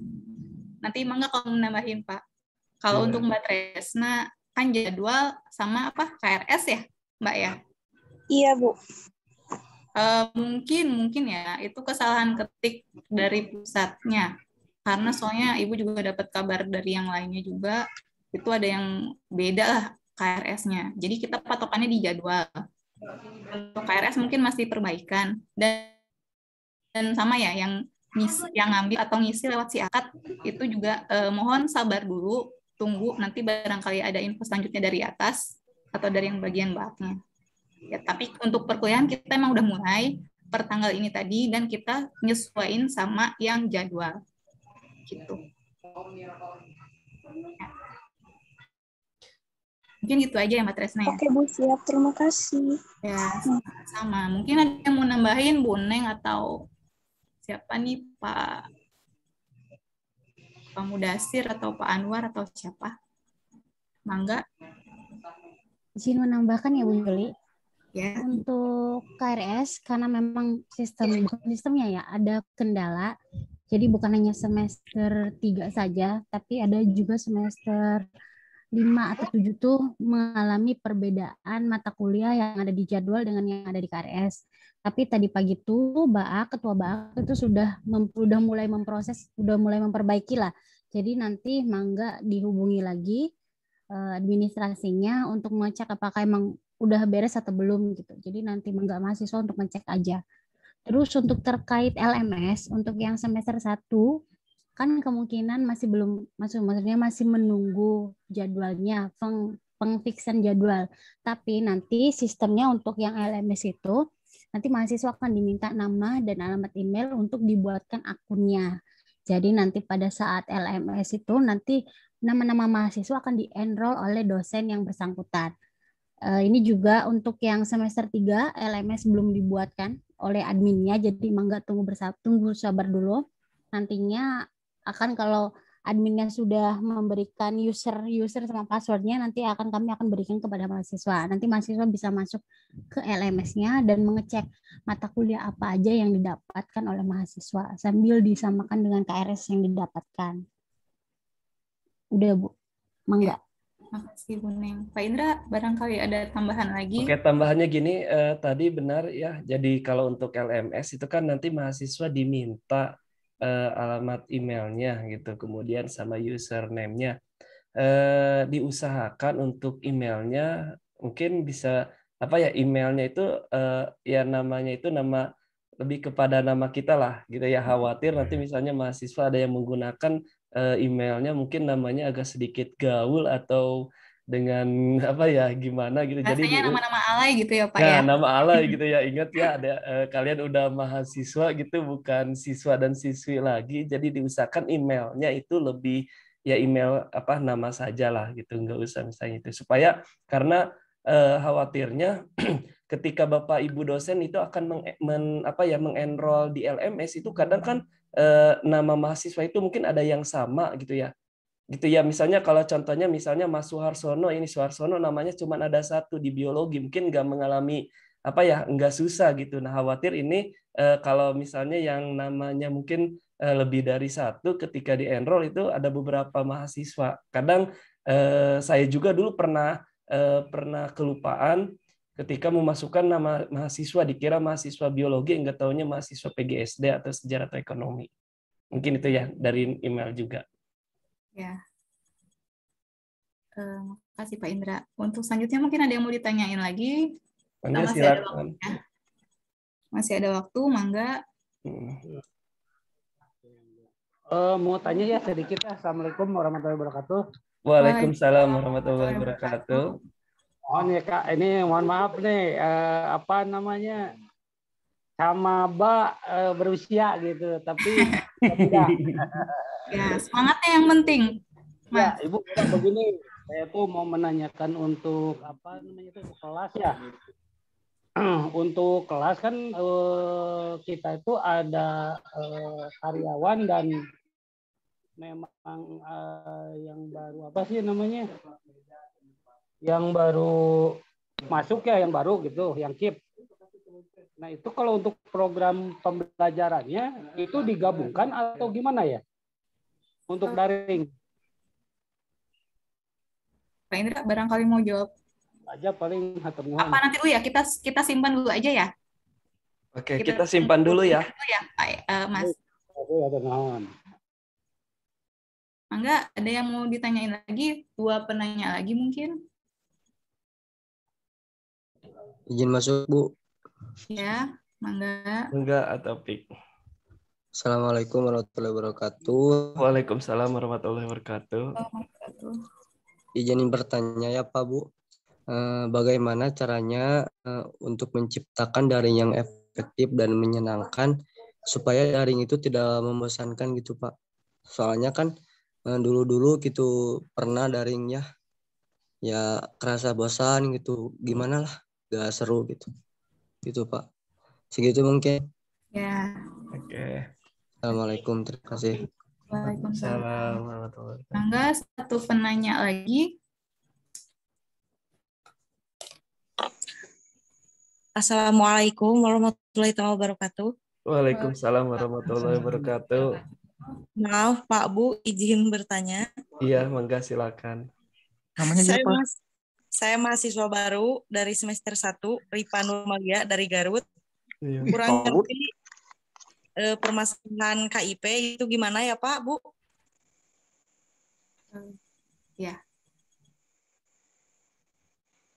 Nanti mangga kalau menambahin Pak. Kalau untuk Mbak Tresna kan jadwal sama apa? KRS ya, Mbak ya? Iya, Bu. Mungkin ya itu kesalahan ketik dari pusatnya. Karena soalnya Ibu juga dapat kabar dari yang lainnya juga, itu ada yang beda lah KRS-nya. Jadi kita patokannya di jadwal. Untuk KRS mungkin masih perbaikan, dan sama ya yang ngambil atau ngisi lewat si akad itu juga mohon sabar dulu, tunggu nanti barangkali ada info selanjutnya dari atas atau dari yang bagian bawahnya. Ya, tapi untuk perkuliahan kita emang udah mulai per tanggal ini tadi dan kita nyesuaiin sama yang jadwal. Gitu. Ya. Mungkin gitu aja ya Mbak Tresna ya. Oke Bu, siap. Terima kasih. Ya, sama. Mungkin ada yang mau nambahin Bu Neng atau siapa nih Pak Mudasir atau Pak Anwar atau siapa? Mangga. Izin menambahkan ya Bu Yuli. Ya. Untuk KRS karena memang sistemnya ya ada kendala. Jadi bukan hanya semester 3 saja, tapi ada juga semester 5 atau 7 tuh mengalami perbedaan mata kuliah yang ada di jadwal dengan yang ada di KRS. Tapi tadi pagi tuh Ketua BAAK itu sudah mulai memproses, sudah mulai memperbaiki lah. Jadi nanti mangga dihubungi lagi administrasinya untuk mengecek apakah emang udah beres atau belum gitu. Jadi nanti mangga mahasiswa untuk ngecek aja. Terus untuk terkait LMS untuk yang semester 1 kan kemungkinan maksudnya masih menunggu jadwalnya, pengfiksan jadwal. Tapi nanti sistemnya untuk yang LMS itu nanti mahasiswa akan diminta nama dan alamat email untuk dibuatkan akunnya. Jadi nanti pada saat LMS itu nanti nama-nama mahasiswa akan di-enroll oleh dosen yang bersangkutan. Ini juga untuk yang semester 3 LMS belum dibuatkan oleh adminnya, jadi mangga tunggu sabar dulu. Nantinya akan kalau adminnya sudah memberikan user sama passwordnya, nanti kami akan berikan kepada mahasiswa. Nanti mahasiswa bisa masuk ke LMS-nya dan mengecek mata kuliah apa aja yang didapatkan oleh mahasiswa sambil disamakan dengan KRS yang didapatkan. Udah Bu, mangga. Makasih Bu Neng. Pak Indra, barangkali ada tambahan lagi? Oke, tambahannya gini, tadi benar ya. Jadi kalau untuk LMS itu kan nanti mahasiswa diminta alamat emailnya gitu, kemudian sama username-nya. Diusahakan untuk emailnya mungkin bisa emailnya itu ya namanya itu nama lebih kepada nama kita lah gitu ya. Khawatir nanti misalnya mahasiswa ada yang menggunakan emailnya mungkin namanya agak sedikit gaul atau dengan gimana gitu. Rasanya jadi nama-nama alay gitu ya Pak ya ya. nama alay gitu ya. Ingat ya ada kalian udah mahasiswa gitu, bukan siswa dan siswi lagi, jadi diusahakan emailnya itu lebih ya email nama saja lah gitu, nggak usah misalnya itu, supaya karena khawatirnya ketika Bapak Ibu dosen itu akan mengenroll di LMS itu kadang kan nama mahasiswa itu mungkin ada yang sama gitu ya. Misalnya kalau contohnya misalnya Mas Suharsono, ini Suharsono namanya cuma ada satu di biologi, mungkin nggak mengalami nggak susah gitu. Nah khawatir ini kalau misalnya yang namanya mungkin lebih dari satu, ketika di enroll itu ada beberapa mahasiswa. Kadang saya juga dulu pernah kelupaan ketika memasukkan nama mahasiswa, dikira mahasiswa biologi, nggak taunya mahasiswa PGSD atau sejarah atau ekonomi. Mungkin itu ya dari email juga. Ya. Makasih Pak Indra. Untuk selanjutnya mungkin ada yang mau ditanyain lagi? Masih ada waktu, ya. Masih ada waktu, mangga. Mau tanya ya sedikit. Assalamualaikum warahmatullahi wabarakatuh. Waalaikumsalam warahmatullahi wabarakatuh. Ya Kak, ini mohon maaf nih, sama Mbak berusia gitu, tapi tidak. Ya, semangatnya yang penting. Ya, Ibu, begini, saya tuh mau menanyakan untuk kelas ya. Untuk kelas kan kita itu ada karyawan dan memang yang baru yang baru masuk ya, yang baru gitu, yang KIP. Nah itu kalau untuk program pembelajarannya itu digabungkan atau gimana ya? Untuk daring. Pak Indra barangkali mau jawab. Aja paling hatur nuhun. Apa nanti dulu ya? Kita simpan dulu aja ya. Oke, kita simpan dulu ya. Pak Mas. Oke, hatur nuhun. Mangga, ada yang mau ditanyain lagi? 2 penanya lagi mungkin? Izin masuk, Bu. Ya, mangga. Enggak, Atopik. Assalamualaikum warahmatullahi wabarakatuh. Waalaikumsalam warahmatullahi wabarakatuh. Izin bertanya ya Pak, Bu. Bagaimana caranya untuk menciptakan daring yang efektif dan menyenangkan supaya daring itu tidak membosankan gitu, Pak. Soalnya kan dulu-dulu gitu pernah daring ya kerasa bosan gitu. Gimana lah, gak seru gitu. Gitu, Pak. Segitu mungkin. Ya. Oke. Assalamualaikum, terima kasih. Waalaikumsalam. warahmatullahi wabarakatuh. Mangga satu penanya lagi. Assalamualaikum warahmatullahi wabarakatuh. Waalaikumsalam warahmatullahi wabarakatuh. Maaf Pak Bu, izin bertanya. Iya, mangga silakan. Namanya siapa? Saya mahasiswa baru dari semester 1, Ripa Nurmalia dari Garut. Iya. Kurang ngerti permasalahan KIP itu gimana ya Pak, Bu? Ya.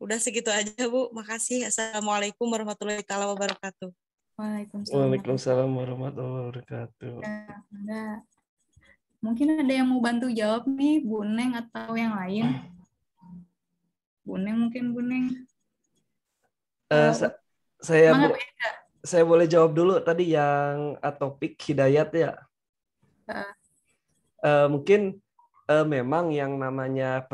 Udah segitu aja Bu, makasih. Assalamualaikum warahmatullahi wabarakatuh. Waalaikumsalam. Warahmatullahi wabarakatuh. Ya, mangga. Mungkin ada yang mau bantu jawab nih, Bu Neng atau yang lain? Bu Neng mungkin, Bu Neng. Saya boleh jawab dulu tadi yang Atopik Hidayat ya. Mungkin memang yang namanya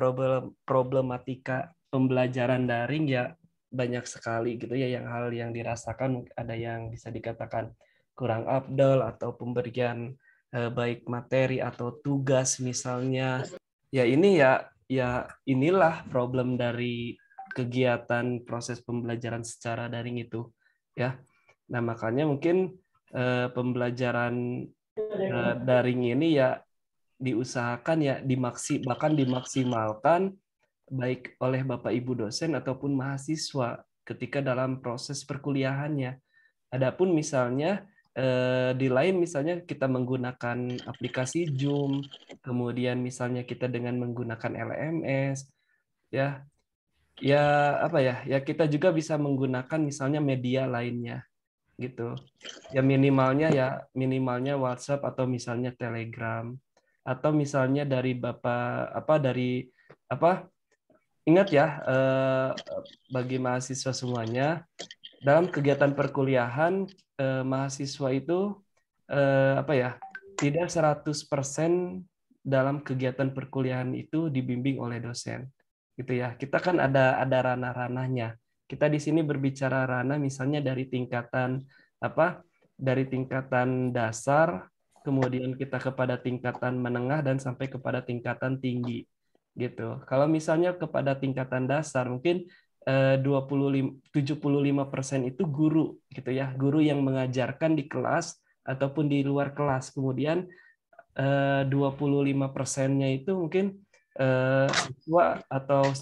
problematika pembelajaran daring ya banyak sekali gitu ya, yang hal yang dirasakan ada yang bisa dikatakan kurang afdal atau pemberian baik materi atau tugas misalnya. Ya ini ya inilah problem dari kegiatan proses pembelajaran secara daring itu ya. Nah, makanya mungkin pembelajaran daring ini ya diusahakan ya bahkan dimaksimalkan baik oleh Bapak Ibu dosen ataupun mahasiswa ketika dalam proses perkuliahannya. Adapun misalnya di lain misalnya kita menggunakan aplikasi Zoom, kemudian misalnya kita dengan menggunakan LMS ya apa ya kita juga bisa menggunakan misalnya media lainnya gitu. Ya minimalnya WhatsApp atau misalnya Telegram atau misalnya dari ingat ya bagi mahasiswa semuanya dalam kegiatan perkuliahan mahasiswa itu tidak 100% dalam kegiatan perkuliahan itu dibimbing oleh dosen gitu ya. Kita kan ada ranah-ranahnya. Kita di sini berbicara ranah misalnya dari tingkatan dasar, kemudian kita kepada tingkatan menengah dan sampai kepada tingkatan tinggi gitu. Kalau misalnya kepada tingkatan dasar mungkin 75% itu guru gitu ya, guru yang mengajarkan di kelas ataupun di luar kelas. Kemudian 25%-nya itu mungkin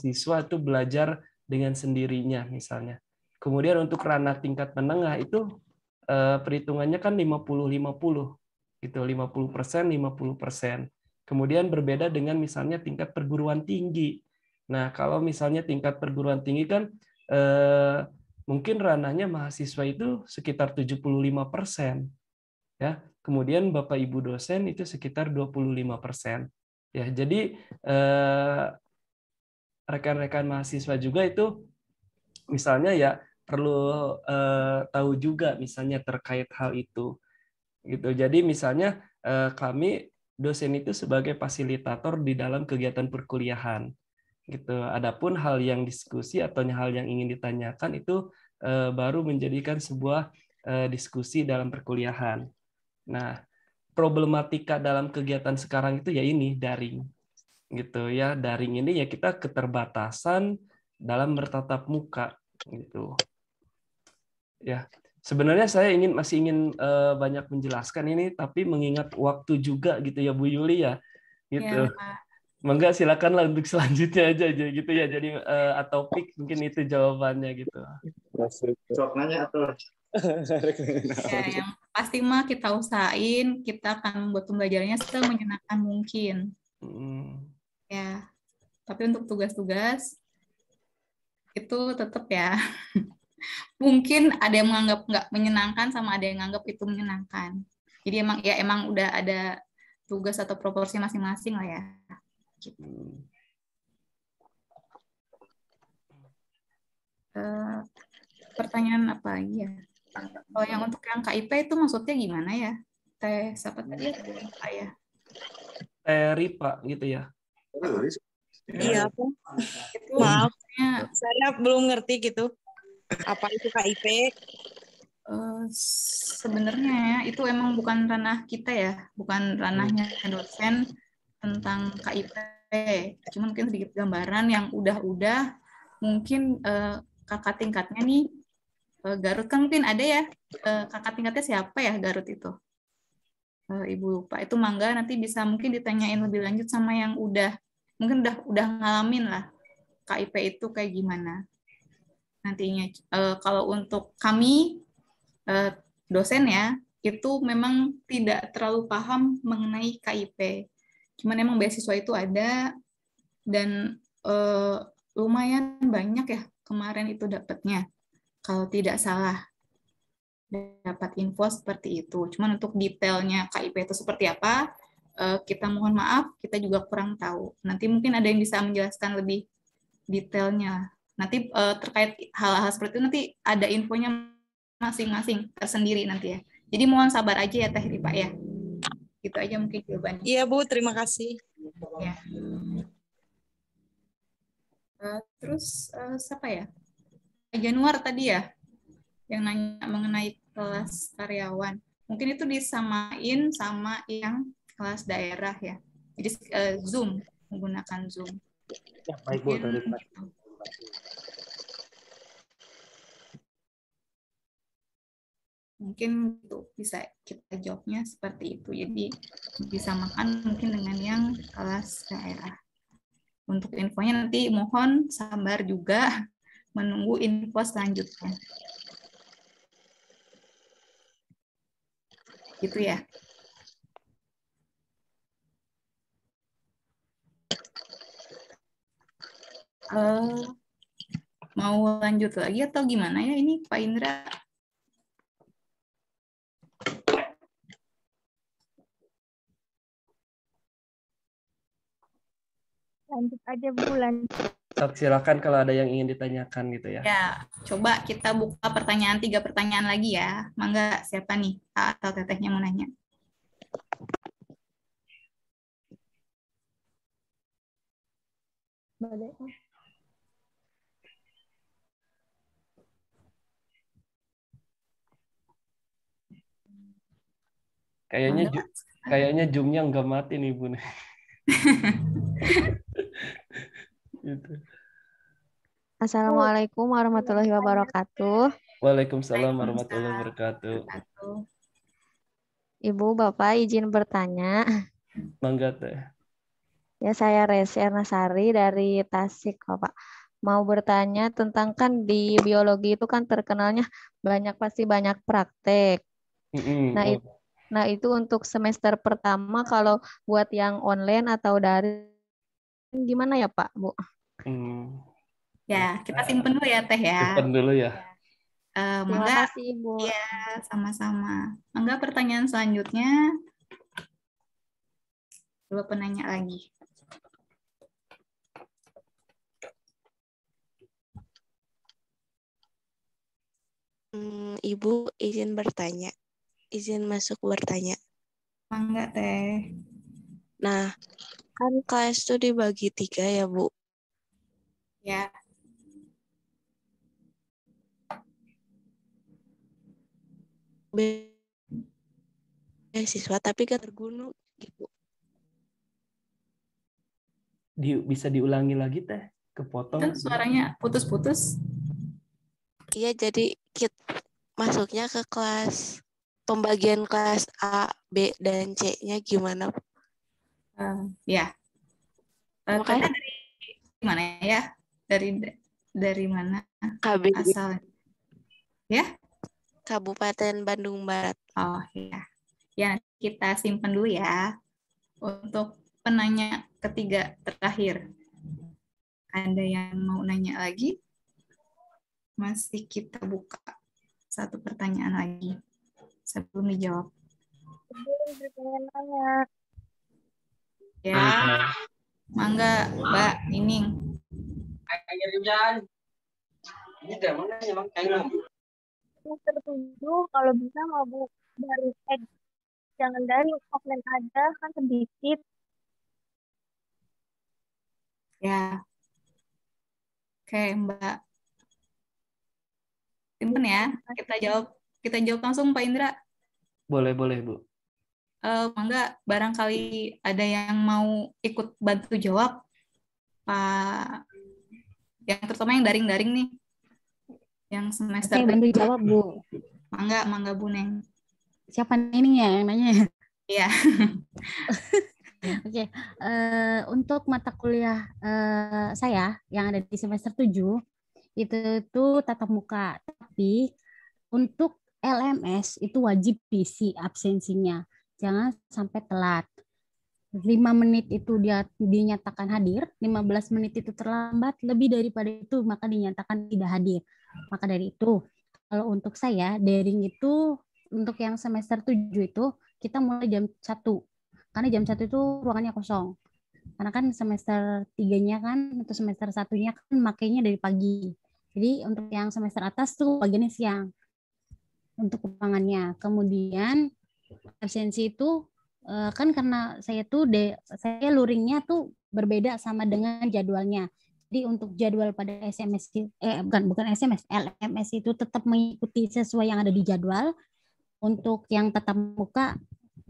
siswa itu belajar dengan sendirinya misalnya. Kemudian untuk ranah tingkat menengah itu perhitungannya kan 50-50 gitu, 50%, 50%. Kemudian berbeda dengan misalnya tingkat perguruan tinggi. Nah, kalau misalnya tingkat perguruan tinggi kan mungkin ranahnya mahasiswa itu sekitar 75%. Ya. Kemudian Bapak Ibu dosen itu sekitar 25%. Ya, jadi rekan-rekan mahasiswa juga itu misalnya ya perlu tahu juga misalnya terkait hal itu. Gitu. Jadi misalnya kami dosen itu sebagai fasilitator di dalam kegiatan perkuliahan. Gitu. Adapun hal yang diskusi atau hal yang ingin ditanyakan itu baru menjadikan sebuah diskusi dalam perkuliahan. Nah, problematika dalam kegiatan sekarang itu ya ini daring. Gitu ya, daring ini ya kita keterbatasan dalam bertatap muka gitu. Ya. Sebenarnya saya masih ingin banyak menjelaskan ini, tapi mengingat waktu juga gitu ya Bu Yuli ya, gitu. Ya, mangga silakanlah untuk selanjutnya aja gitu ya. Jadi Atopik mungkin itu jawabannya gitu. Sok nanya atau ya, yang pasti mah kita usahain, kita akan membuat pembelajarannya semenyenangkan mungkin. Ya, tapi untuk tugas-tugas itu tetap ya. Mungkin ada yang menganggap nggak menyenangkan sama ada yang menganggap itu menyenangkan. Jadi emang udah ada tugas atau proporsi masing-masing lah ya. Gitu. Pertanyaan apa lagi ya? Kalau yang untuk yang KIP itu maksudnya gimana ya? Teh siapa tadi ya? Pak ya? Ripa gitu ya. Iya, Pak. Maaf, saya belum ngerti gitu. Apa itu KIP? Sebenarnya ya, itu emang bukan ranah kita ya, bukan ranahnya dosen tentang KIP. Cuma mungkin sedikit gambaran yang udah mungkin kakak tingkatnya nih, Garut kan mungkin ada ya, kakak tingkatnya siapa ya Garut itu? Ibu lupa. Itu mangga nanti bisa mungkin ditanyain lebih lanjut sama yang mungkin udah ngalamin lah KIP itu kayak gimana nantinya. Kalau untuk kami dosen ya, itu memang tidak terlalu paham mengenai KIP. Cuman emang beasiswa itu ada dan lumayan banyak ya kemarin itu dapatnya. Kalau tidak salah dapat info seperti itu. Cuman untuk detailnya KIP itu seperti apa, kita mohon maaf, kita juga kurang tahu. Nanti mungkin ada yang bisa menjelaskan lebih detailnya. Nanti terkait hal-hal seperti itu nanti ada infonya masing-masing tersendiri nanti ya. Jadi mohon sabar aja ya Teh Ripa ya. Gitu aja mungkin jawabannya. Iya Bu, terima kasih. Ya. Terus siapa ya? Januar tadi ya yang nanya mengenai kelas karyawan. Mungkin itu disamain sama yang kelas daerah ya. Jadi Zoom, menggunakan Zoom. Ya, baik Bu, terima kasih. Mungkin itu bisa kita jawabnya seperti itu. Jadi disamakan mungkin dengan yang kelas daerah. Untuk infonya nanti mohon sabar juga menunggu info selanjutnya. Gitu ya. Mau lanjut lagi atau gimana ya ini Pak Indra? Lanjut aja Bu, lanjut. Silakan kalau ada yang ingin ditanyakan gitu ya. Ya, coba kita buka 3 pertanyaan lagi ya. Mangga, siapa nih atau tetehnya mau nanya? Kayaknya Zoom-nya nggak mati nih Bu. Gitu. Assalamualaikum warahmatullahi wabarakatuh. Waalaikumsalam warahmatullahi wabarakatuh. Ibu, Bapak izin bertanya. Mangga Teh. Ya, saya Resi Ernasari dari Tasik, Bapak. Mau bertanya tentang kan di biologi itu kan terkenalnya pasti banyak praktek. Nah, itu untuk semester pertama kalau buat yang online atau daring gimana ya Pak, Bu? Ya, kita simpen dulu ya Teh ya. Simpen dulu ya. Terima kasih Ibu. Ya, sama-sama. Mangga pertanyaan selanjutnya. Dua penanya lagi. Ibu izin bertanya. Izin masuk bertanya. Mangga Teh. Nah, kan kelas itu dibagi 3 ya Bu? Ya. Beasiswa tapi kan tergunung gitu. Bisa diulangi lagi Teh, kepotong. Kan suaranya putus-putus. Iya, jadi kita masuknya ke kelas, pembagian kelas A, B, dan C-nya gimana? Ya. Dari mana ya? Dari mana? KB. Asal. Ya? Kabupaten Bandung Barat. Oh ya. Ya, kita simpan dulu ya. Untuk penanya ketiga terakhir. Ada yang mau nanya lagi? masih kita buka satu pertanyaan lagi sebelum dijawab. Ya, mangga Mbak Nining. Semester 7 kalau bisa mau dari jangan dari offline aja kan sedikit. Ya. Oke, Mbak. Simpen ya. Kita jawab langsung Pak Indra. Boleh, Bu. Mangga barangkali ada yang mau ikut bantu jawab, Pak. Yang terutama yang daring-daring nih. Yang semester. Oke, bantu jawab, Bu. Mangga Bu Neng. Siapa ini ya yang nanya? Iya. Oke, untuk mata kuliah saya yang ada di semester 7 itu tuh tatap muka. Tapi untuk LMS itu wajib diisi absensinya. Jangan sampai telat. 5 menit itu dia dinyatakan hadir, 15 menit itu terlambat, lebih daripada itu maka dinyatakan tidak hadir. Maka dari itu, kalau untuk saya daring itu untuk yang semester 7 itu kita mulai jam 1. Karena jam 1 itu ruangannya kosong. Karena kan semester 3-nya kan atau semester 1-nya kan makainya dari pagi. Jadi untuk yang semester atas tuh bagiannya siang. Untuk ruangannya. Kemudian absensi itu kan karena saya luringnya tuh berbeda sama dengan jadwalnya. Jadi untuk jadwal pada SMS bukan SMS, LMS itu tetap mengikuti sesuai yang ada di jadwal. Untuk yang tatap muka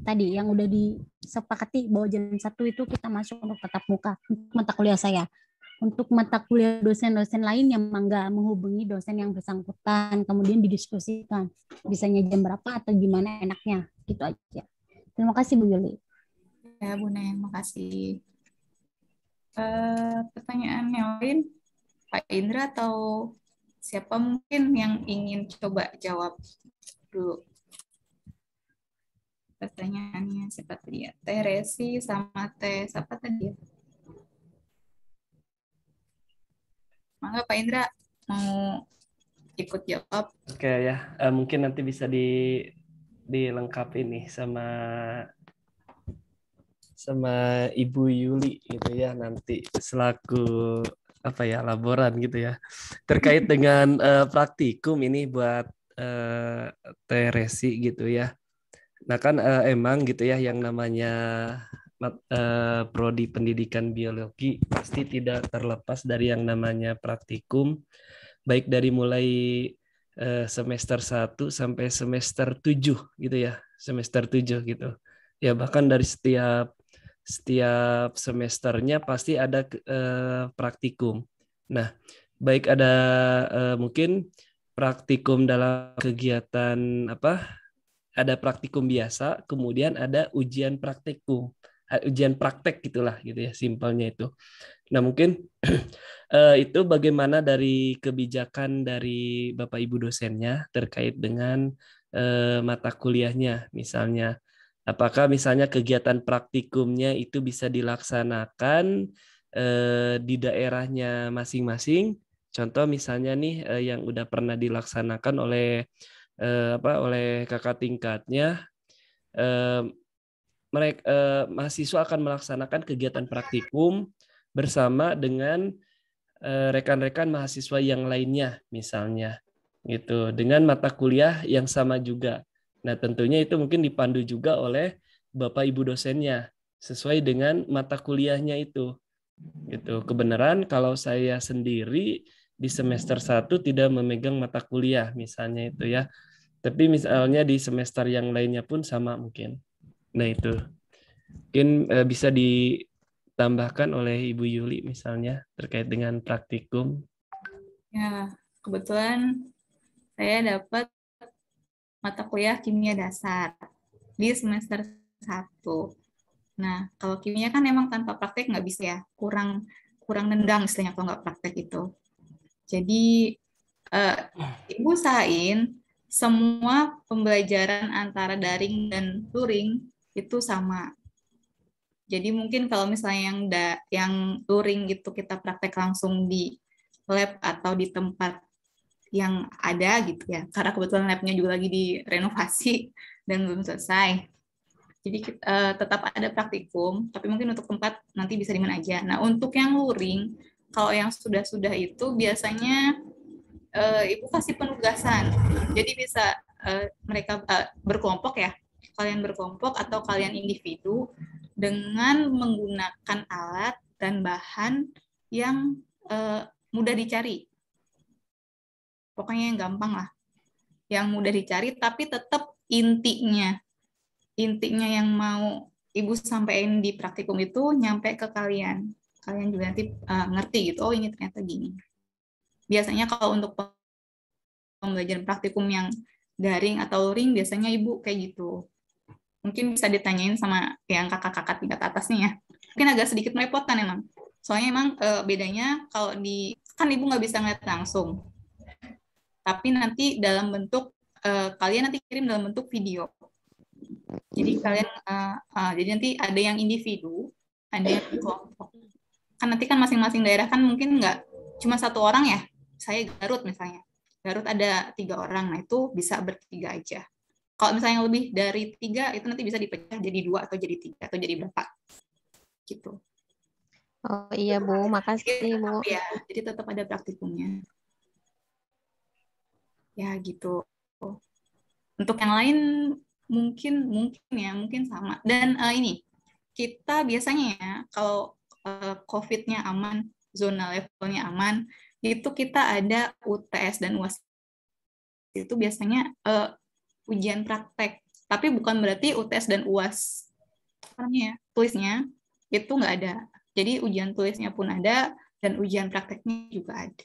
tadi yang udah disepakati bahwa jam 1 itu kita masuk untuk tatap muka untuk mata kuliah saya. Untuk mata kuliah dosen-dosen lain yang mangga menghubungi dosen yang bersangkutan, kemudian didiskusikan bisanya jam berapa atau gimana enaknya, gitu aja. Terima kasih Bu Yuli. Ya Bu Neng, makasih. Pertanyaan yang lain, Pak Indra atau siapa mungkin yang ingin coba jawab dulu? Pertanyaannya siapa tadi ya? Teh Resi sama Teh siapa tadi ya? Mangga Pak Indra mau ikut jawab. Oke ya, mungkin nanti bisa dilengkapi nih sama Ibu Yuli gitu ya nanti selaku laboran gitu ya terkait dengan praktikum ini buat Teh Resi gitu ya. Nah kan emang gitu ya yang namanya prodi pendidikan biologi pasti tidak terlepas dari yang namanya praktikum, baik dari mulai semester 1 sampai semester 7 gitu ya, semester 7 gitu. Ya bahkan dari setiap semesternya pasti ada praktikum. Nah, baik ada mungkin praktikum dalam kegiatan ada praktikum biasa, kemudian ada ujian praktikum, ujian praktek gitulah gitu ya, simpelnya itu. Nah mungkin itu bagaimana dari kebijakan dari Bapak Ibu dosennya terkait dengan mata kuliahnya, misalnya apakah misalnya kegiatan praktikumnya itu bisa dilaksanakan di daerahnya masing-masing. Contoh misalnya nih yang udah pernah dilaksanakan oleh kakak tingkatnya, mereka mahasiswa akan melaksanakan kegiatan praktikum bersama dengan rekan-rekan mahasiswa yang lainnya misalnya gitu dengan mata kuliah yang sama juga. Nah, tentunya itu mungkin dipandu juga oleh Bapak Ibu dosennya sesuai dengan mata kuliahnya itu. Gitu. Kebenaran kalau saya sendiri di semester 1 tidak memegang mata kuliah misalnya itu ya. Tapi misalnya di semester yang lainnya pun sama mungkin. Nah, itu. Mungkin bisa ditambahkan oleh Ibu Yuli misalnya terkait dengan praktikum. Ya, kebetulan saya dapat mata kuliah kimia dasar di semester 1. Nah, kalau kimia kan emang tanpa praktek nggak bisa ya, kurang nendang istilahnya kalau nggak praktek itu. Jadi, Ibu usahain semua pembelajaran antara daring dan luring itu sama. Jadi mungkin kalau misalnya yang luring gitu kita praktek langsung di lab atau di tempat yang ada gitu ya. Karena kebetulan labnya juga lagi direnovasi dan belum selesai. Jadi tetap ada praktikum, tapi mungkin untuk tempat nanti bisa di mana aja. Nah, untuk yang luring, kalau yang sudah-sudah itu biasanya Ibu kasih penugasan. Jadi bisa mereka berkelompok ya, kalian berkelompok atau kalian individu dengan menggunakan alat dan bahan yang mudah dicari. Pokoknya yang gampang lah. Yang mudah dicari, tapi tetap intinya yang mau Ibu sampaikan di praktikum itu nyampe ke kalian. Kalian juga nanti ngerti gitu, oh ini ternyata gini. Biasanya kalau untuk pembelajaran praktikum yang daring atau luring, biasanya Ibu kayak gitu. Mungkin bisa ditanyain sama yang kakak-kakak tingkat atas nih ya. Mungkin agak sedikit merepotkan emang. Soalnya emang bedanya kalau kan Ibu nggak bisa ngeliat langsung. Tapi nanti dalam bentuk, kalian nanti kirim dalam bentuk video. Jadi kalian, jadi nanti ada yang individu, ada yang kelompok. Kan nanti kan masing-masing daerah kan mungkin nggak cuma satu orang ya. Saya Garut misalnya. Garut ada 3 orang, nah itu bisa bertiga aja. Kalau misalnya lebih dari 3, itu nanti bisa dipecah jadi 2 atau jadi 3 atau jadi berapa. Gitu. Oh iya Bu, makasih Bu. Ya, jadi tetap ada praktikumnya. Ya gitu. Untuk yang lain mungkin sama. Dan ini kita biasanya ya kalau COVID-nya aman, zona levelnya aman, itu kita ada UTS dan UAS. Itu biasanya ujian praktek. Tapi bukan berarti UTS dan UAS tulisnya itu nggak ada. Jadi ujian tulisnya pun ada dan ujian prakteknya juga ada.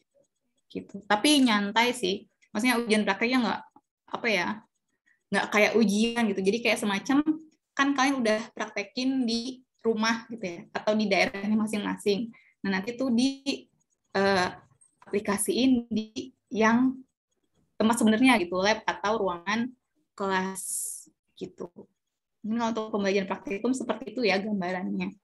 Gitu. Tapi nyantai sih. Maksudnya ujian prakteknya nggak kayak ujian gitu. Jadi kayak semacam kan kalian udah praktekin di rumah gitu ya, atau di daerahnya masing-masing. Nah nanti tuh aplikasiin di yang tempat sebenarnya gitu, lab atau ruangan kelas gitu. Ini untuk pembelajaran praktikum seperti itu ya gambarannya.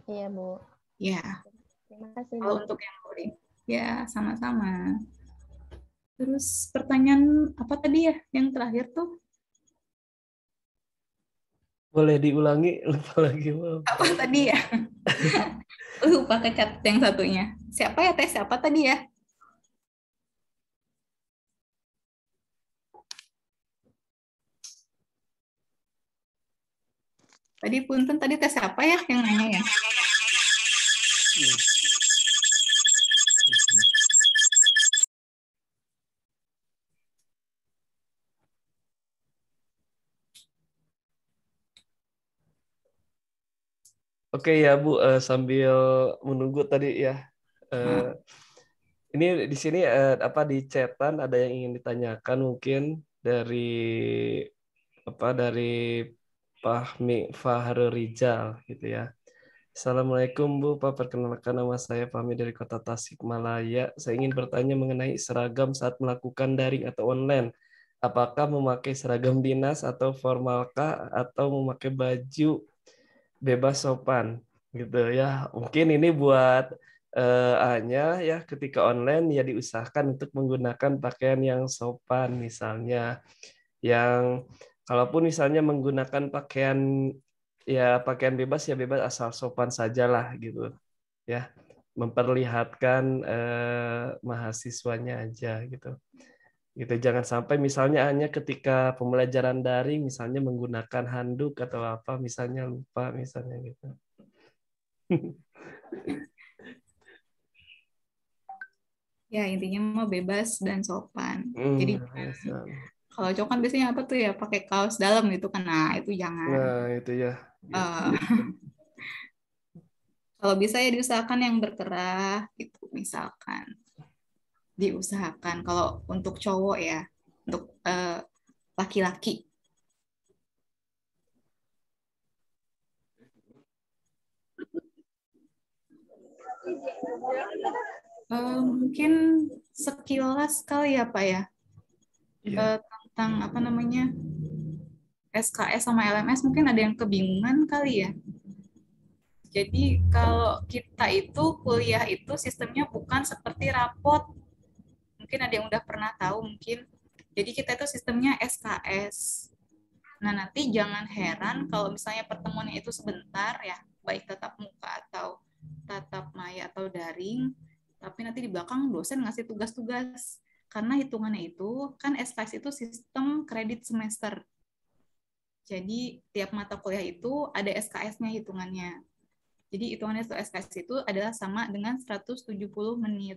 Iya Bu. Ya. Terima kasih Bu. Kalau untuk yang luring, ya sama-sama. Terus pertanyaan apa tadi ya yang terakhir tuh? Boleh diulangi, lupa lagi. Apa tadi ya? Lupa kecat yang satunya. Siapa ya tes? Siapa tadi ya? Tadi punten, tadi tes siapa ya yang nanya ya? Oke ya Bu, sambil menunggu tadi ya. Ini di sini di chatan ada yang ingin ditanyakan mungkin dari Fahri Rizal gitu ya. Assalamualaikum Bu, Pak, perkenalkan nama saya Fahmi dari Kota Tasikmalaya. Saya ingin bertanya mengenai seragam saat melakukan daring atau online. Apakah memakai seragam dinas atau formalkah atau memakai baju bebas sopan gitu ya. Mungkin ini buat hanya ya ketika online ya diusahakan untuk menggunakan pakaian yang sopan misalnya. Yang kalaupun misalnya menggunakan pakaian bebas ya bebas asal sopan sajalah gitu ya, memperlihatkan mahasiswanya aja gitu jangan sampai misalnya hanya ketika pembelajaran daring misalnya menggunakan handuk atau apa misalnya lupa misalnya gitu. Ya intinya mah bebas dan sopan. Jadi kalau cowok kan biasanya apa tuh ya pakai kaos dalam gitu kan, nah itu jangan. Nah itu ya. Kalau bisa ya diusahakan yang berkerah gitu misalkan. Diusahakan kalau untuk cowok ya, untuk laki-laki. Mungkin sekilas kali ya Pak ya, tentang apa namanya SKS sama LMS mungkin ada yang kebingungan kali ya. Jadi kalau kita itu kuliah itu sistemnya bukan seperti rapot. mungkin ada yang udah pernah tahu mungkin. Jadi kita itu sistemnya SKS. Nah, nanti jangan heran kalau misalnya pertemuannya itu sebentar ya, baik tatap muka atau tatap maya atau daring, tapi nanti di belakang dosen ngasih tugas-tugas. Karena hitungannya itu, kan SKS itu sistem kredit semester. Jadi tiap mata kuliah itu ada SKS-nya hitungannya. Jadi hitungannya itu SKS itu adalah sama dengan 170 menit.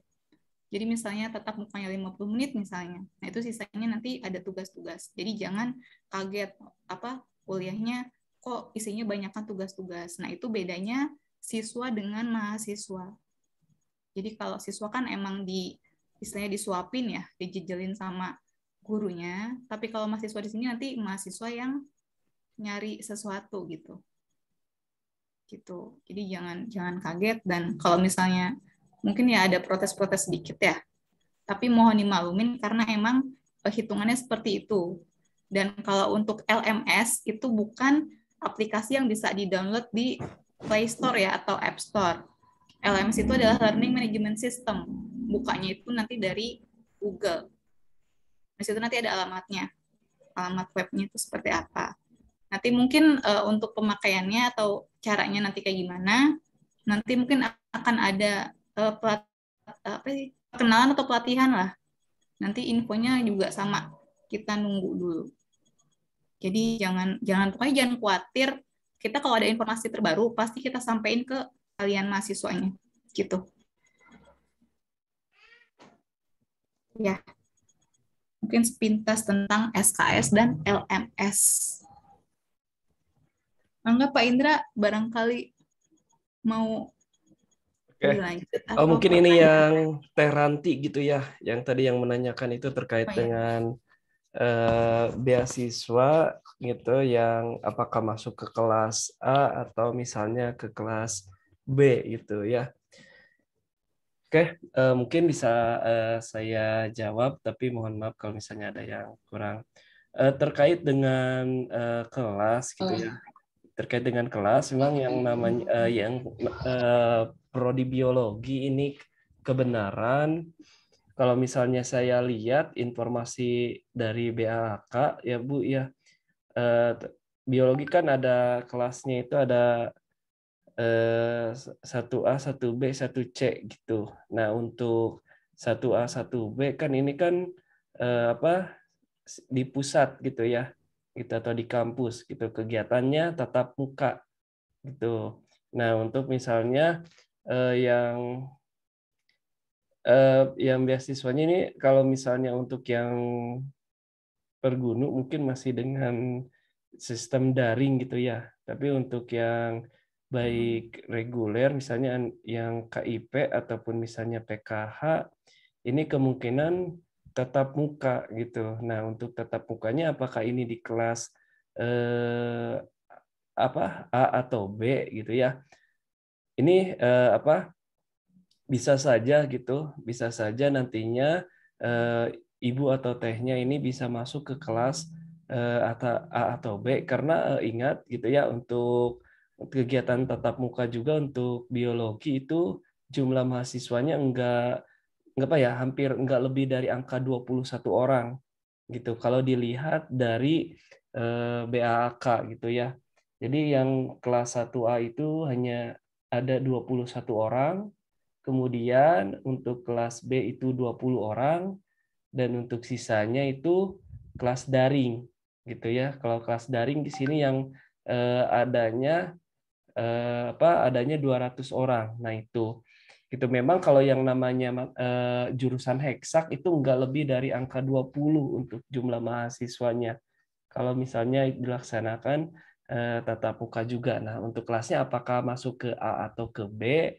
Jadi misalnya tatap mukanya 50 menit misalnya. Nah, itu sisanya nanti ada tugas-tugas. Jadi jangan kaget kuliahnya kok isinya banyakkan tugas-tugas. Nah, itu bedanya siswa dengan mahasiswa. Jadi kalau siswa kan emang istilahnya disuapin ya, dijejelin sama gurunya, tapi kalau mahasiswa di sini nanti mahasiswa yang nyari sesuatu gitu. Jadi jangan kaget, dan kalau misalnya mungkin ya ada protes-protes sedikit ya, tapi mohon dimaklumin karena emang hitungannya seperti itu. Dan kalau untuk LMS itu bukan aplikasi yang bisa di-download di Play Store ya atau App Store. LMS itu adalah Learning Management System. Bukanya itu nanti dari Google. Di situ nanti ada alamatnya. Alamat webnya itu seperti apa. Nanti mungkin untuk pemakaiannya atau caranya nanti kayak gimana, nanti mungkin akan ada perkenalan atau pelatihan lah. Nanti infonya juga sama, kita nunggu dulu. Jadi pokoknya jangan khawatir. Kita kalau ada informasi terbaru pasti kita sampaikan ke kalian mahasiswanya, gitu. Ya, mungkin sepintas tentang SKS dan LMS. Enggak Pak Indra, barangkali mau dilanjut. Oh, mungkin ini yang Teh Ranti gitu ya, yang tadi yang menanyakan itu terkait dengan beasiswa gitu, yang apakah masuk ke kelas A atau misalnya ke kelas B gitu ya. Oke, mungkin bisa saya jawab, tapi mohon maaf kalau misalnya ada yang kurang. Terkait dengan kelas gitu ya. Terkait dengan kelas, memang yang namanya prodi biologi ini kebenaran. Kalau misalnya saya lihat informasi dari BAK ya Bu ya, biologi kan ada kelasnya itu ada 1A, 1B, 1C gitu. Nah, untuk 1A, 1B kan ini kan di pusat gitu ya, gitu, atau di kampus gitu, kegiatannya tatap muka gitu. Nah, untuk misalnya yang beasiswanya ini, kalau misalnya untuk yang Pergunu mungkin masih dengan sistem daring gitu ya. Tapi untuk yang baik reguler, misalnya yang KIP ataupun misalnya PKH, ini kemungkinan tatap muka gitu. Nah, untuk tatap mukanya apakah ini di kelas A atau B gitu ya? Ini bisa saja gitu, bisa saja nantinya ibu atau tehnya ini bisa masuk ke kelas A atau B, karena ingat gitu ya, untuk kegiatan tatap muka juga untuk biologi itu jumlah mahasiswanya hampir enggak lebih dari angka 21 orang gitu kalau dilihat dari BAK gitu ya. Jadi yang kelas 1A itu hanya ada 21 orang, kemudian untuk kelas B itu 20 orang, dan untuk sisanya itu kelas daring gitu ya. Kalau kelas daring di sini yang adanya 200 orang. Nah, itu memang kalau yang namanya jurusan heksak itu enggak lebih dari angka 20 untuk jumlah mahasiswanya. Kalau misalnya dilaksanakan tatap muka juga. Nah, untuk kelasnya apakah masuk ke A atau ke B?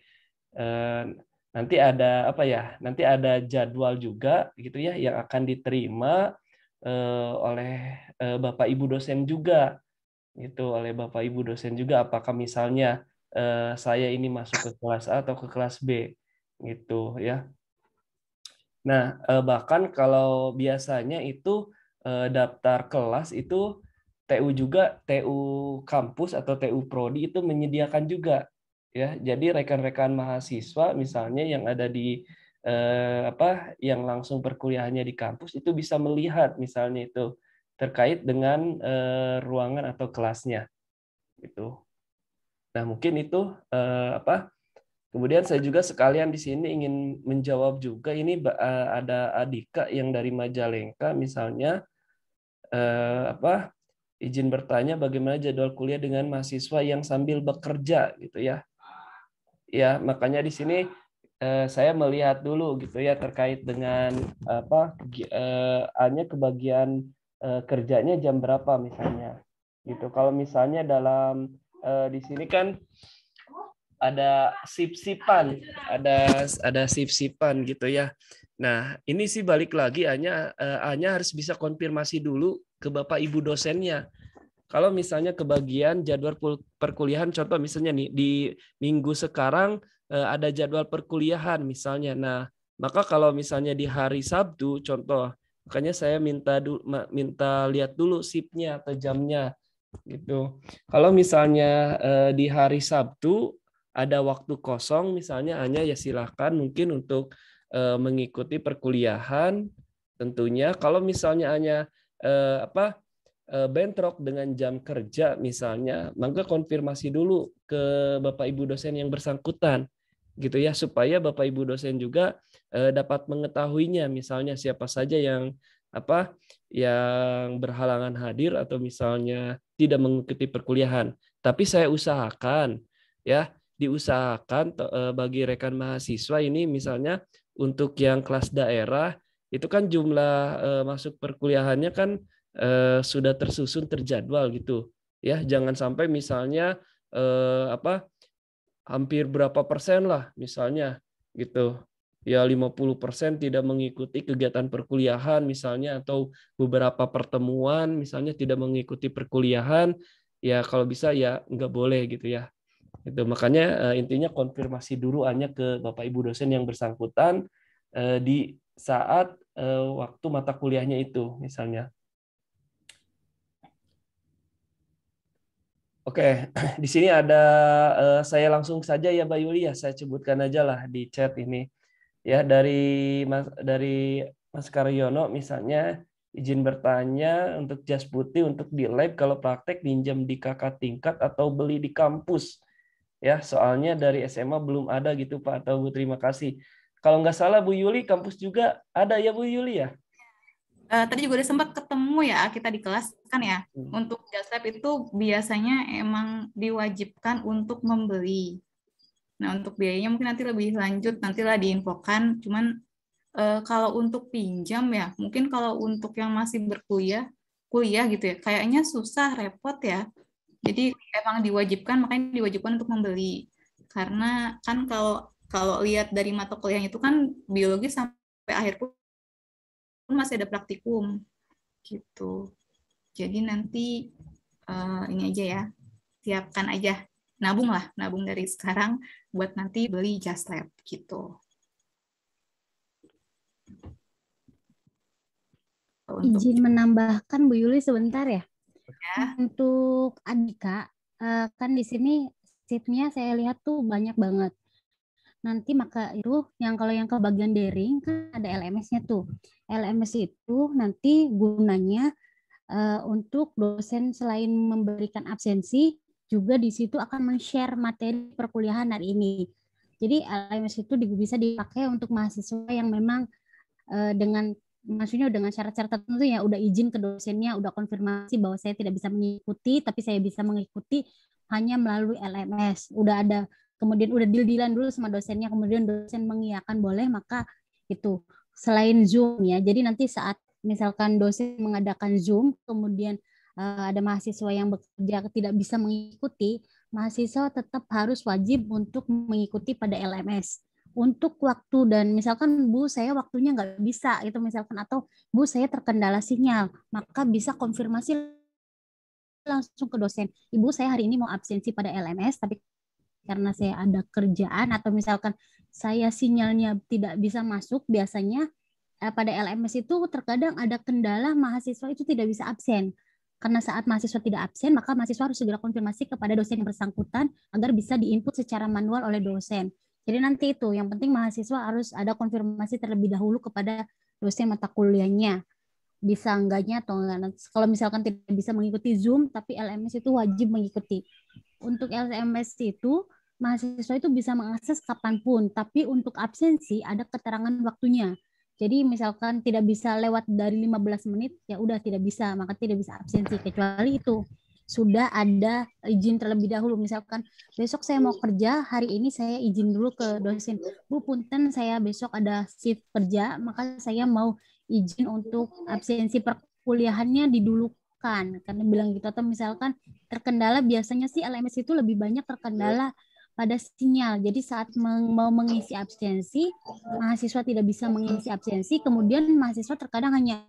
Nanti ada nanti ada jadwal juga gitu ya yang akan diterima oleh Bapak Ibu dosen juga gitu, oleh Bapak Ibu dosen juga, apakah misalnya saya ini masuk ke kelas A atau ke kelas B gitu ya. Nah, bahkan kalau biasanya itu daftar kelas itu TU kampus atau TU prodi itu menyediakan juga ya. Jadi rekan-rekan mahasiswa misalnya yang ada di yang langsung perkuliahannya di kampus itu bisa melihat misalnya itu terkait dengan ruangan atau kelasnya gitu. Nah, mungkin itu kemudian saya juga sekalian di sini ingin menjawab juga, ini ada Adika yang dari Majalengka misalnya, izin bertanya bagaimana jadwal kuliah dengan mahasiswa yang sambil bekerja gitu ya. Ya, makanya di sini saya melihat dulu gitu ya terkait dengan hanya kebagian kerjanya jam berapa misalnya. Gitu. Kalau misalnya dalam di sini kan ada sip-sipan, ada sip-sipan gitu ya. Nah, ini sih balik lagi hanya harus bisa konfirmasi dulu ke Bapak Ibu dosennya. Kalau misalnya kebagian jadwal perkuliahan, contoh misalnya nih di minggu sekarang ada jadwal perkuliahan misalnya. Nah, maka kalau misalnya di hari Sabtu contoh, makanya saya minta lihat dulu sipnya atau jamnya gitu. Kalau misalnya di hari Sabtu ada waktu kosong misalnya, hanya ya silahkan mungkin untuk mengikuti perkuliahan tentunya. Kalau misalnya hanya bentrok dengan jam kerja misalnya, maka konfirmasi dulu ke Bapak Ibu dosen yang bersangkutan gitu ya, supaya Bapak Ibu dosen juga dapat mengetahuinya, misalnya siapa saja yang yang berhalangan hadir atau misalnya tidak mengikuti perkuliahan. Tapi saya usahakan ya, diusahakan bagi rekan mahasiswa ini misalnya untuk yang kelas daerah itu kan jumlah masuk perkuliahannya kan sudah tersusun terjadwal gitu ya, jangan sampai misalnya hampir berapa persen lah misalnya gitu ya, 50% tidak mengikuti kegiatan perkuliahan misalnya, atau beberapa pertemuan misalnya tidak mengikuti perkuliahan ya, kalau bisa ya nggak boleh gitu ya. Itu makanya intinya konfirmasi dulu hanya ke Bapak Ibu dosen yang bersangkutan di saat waktu mata kuliahnya itu misalnya. Oke, di sini ada saya langsung saja ya Mbak Yuli ya, saya sebutkan aja lah di chat ini ya, dari Mas Karyono misalnya, izin bertanya untuk jas putih untuk di lab kalau praktek pinjam di kakak tingkat atau beli di kampus. Ya, soalnya dari SMA belum ada gitu Pak atau Bu, terima kasih. Kalau nggak salah Bu Yuli kampus juga ada ya Bu Yuli ya? Tadi juga udah sempat ketemu ya kita di kelas kan ya. Untuk jas lab itu biasanya emang diwajibkan untuk membeli. Nah, untuk biayanya mungkin nanti lebih lanjut, nantilah diinfokan. Cuman kalau untuk pinjam ya, mungkin kalau untuk yang masih kuliah gitu ya, kayaknya susah, repot ya. Jadi emang diwajibkan, makanya diwajibkan untuk membeli. Karena kan kalau lihat dari mata kuliahnya itu kan biologi sampai akhir pun masih ada praktikum gitu. Jadi nanti ini aja ya, siapkan aja, nabung dari sekarang buat nanti beli jas lab gitu. Izin menambahkan Bu Yuli sebentar ya. Untuk Adika, kan di sini sheet-nya saya lihat tuh banyak banget. Nanti maka itu kalau yang ke bagian daring kan ada LMS-nya tuh. LMS itu nanti gunanya untuk dosen selain memberikan absensi, juga di situ akan men-share materi perkuliahan hari ini. Jadi LMS itu bisa dipakai untuk mahasiswa yang memang maksudnya dengan syarat-syarat tertentu ya, udah izin ke dosennya, udah konfirmasi bahwa saya tidak bisa mengikuti, tapi saya bisa mengikuti hanya melalui LMS. Udah ada, kemudian udah deal-dealan dulu sama dosennya, kemudian dosen mengiyakan boleh, maka itu selain Zoom ya. Jadi nanti saat misalkan dosen mengadakan Zoom, kemudian ada mahasiswa yang bekerja tidak bisa mengikuti, mahasiswa tetap harus wajib untuk mengikuti pada LMS. Untuk waktu dan misalkan Bu saya waktunya nggak bisa itu misalkan, atau Bu saya terkendala sinyal, maka bisa konfirmasi langsung ke dosen, Ibu saya hari ini mau absensi pada LMS tapi karena saya ada kerjaan, atau misalkan saya sinyalnya tidak bisa masuk. Biasanya pada LMS itu terkadang ada kendala mahasiswa itu tidak bisa absen. Karena saat mahasiswa tidak absen, maka mahasiswa harus segera konfirmasi kepada dosen yang bersangkutan agar bisa diinput secara manual oleh dosen. Jadi nanti itu yang penting mahasiswa harus ada konfirmasi terlebih dahulu kepada dosen mata kuliahnya. Bisa enggaknya atau enggak. Kalau misalkan tidak bisa mengikuti Zoom, tapi LMS itu wajib mengikuti. Untuk LMS itu, mahasiswa itu bisa mengakses kapanpun, tapi untuk absensi ada keterangan waktunya. Jadi misalkan tidak bisa lewat dari 15 menit, ya udah tidak bisa, maka tidak bisa absensi. Kecuali itu sudah ada izin terlebih dahulu. Misalkan besok saya mau kerja, hari ini saya izin dulu ke dosen. Bu, punten saya besok ada shift kerja, maka saya mau izin untuk absensi perkuliahannya didulukan. Karena bilang gitu. Atau misalkan terkendala, biasanya sih LMS itu lebih banyak terkendala pada sinyal. Jadi saat mau mengisi absensi, mahasiswa tidak bisa mengisi absensi, kemudian mahasiswa terkadang hanya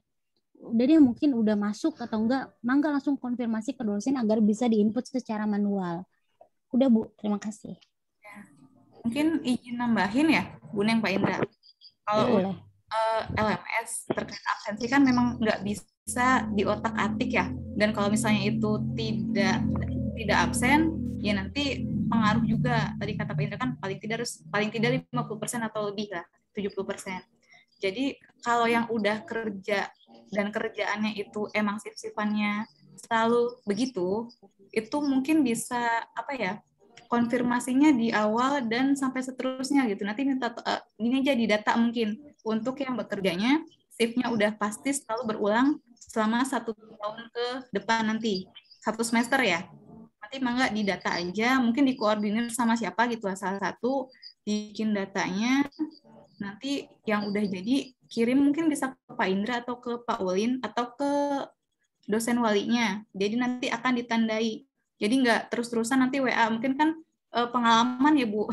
udah deh mungkin udah masuk atau enggak, mangga langsung konfirmasi ke dosen agar bisa diinput secara manual. Udah Bu, terima kasih. Mungkin izin nambahin ya, Bu Neng, Pak Indra. Kalau Boleh. LMS terkait absensi kan memang nggak bisa diotak-atik ya. Dan kalau misalnya itu tidak absen, ya nanti pengaruh juga. Tadi kata Pak Indra kan paling tidak 50% atau lebih lah, 70%. Jadi kalau yang udah kerja dan kerjaannya itu emang shift-shiftannya selalu begitu, itu mungkin bisa konfirmasinya di awal dan sampai seterusnya gitu. Nanti minta ini aja di data mungkin untuk yang bekerjanya shift-nya udah pasti selalu berulang selama 1 tahun ke depan nanti, 1 semester ya. Nanti mangga di data aja, mungkin dikoordinir sama siapa gitu lah, salah satu bikin datanya. Nanti yang udah jadi kirim mungkin bisa ke Pak Indra atau ke Pak Ulin atau ke dosen walinya. Jadi nanti akan ditandai. Jadi nggak terus-terusan nanti WA. Mungkin kan pengalaman ya Bu.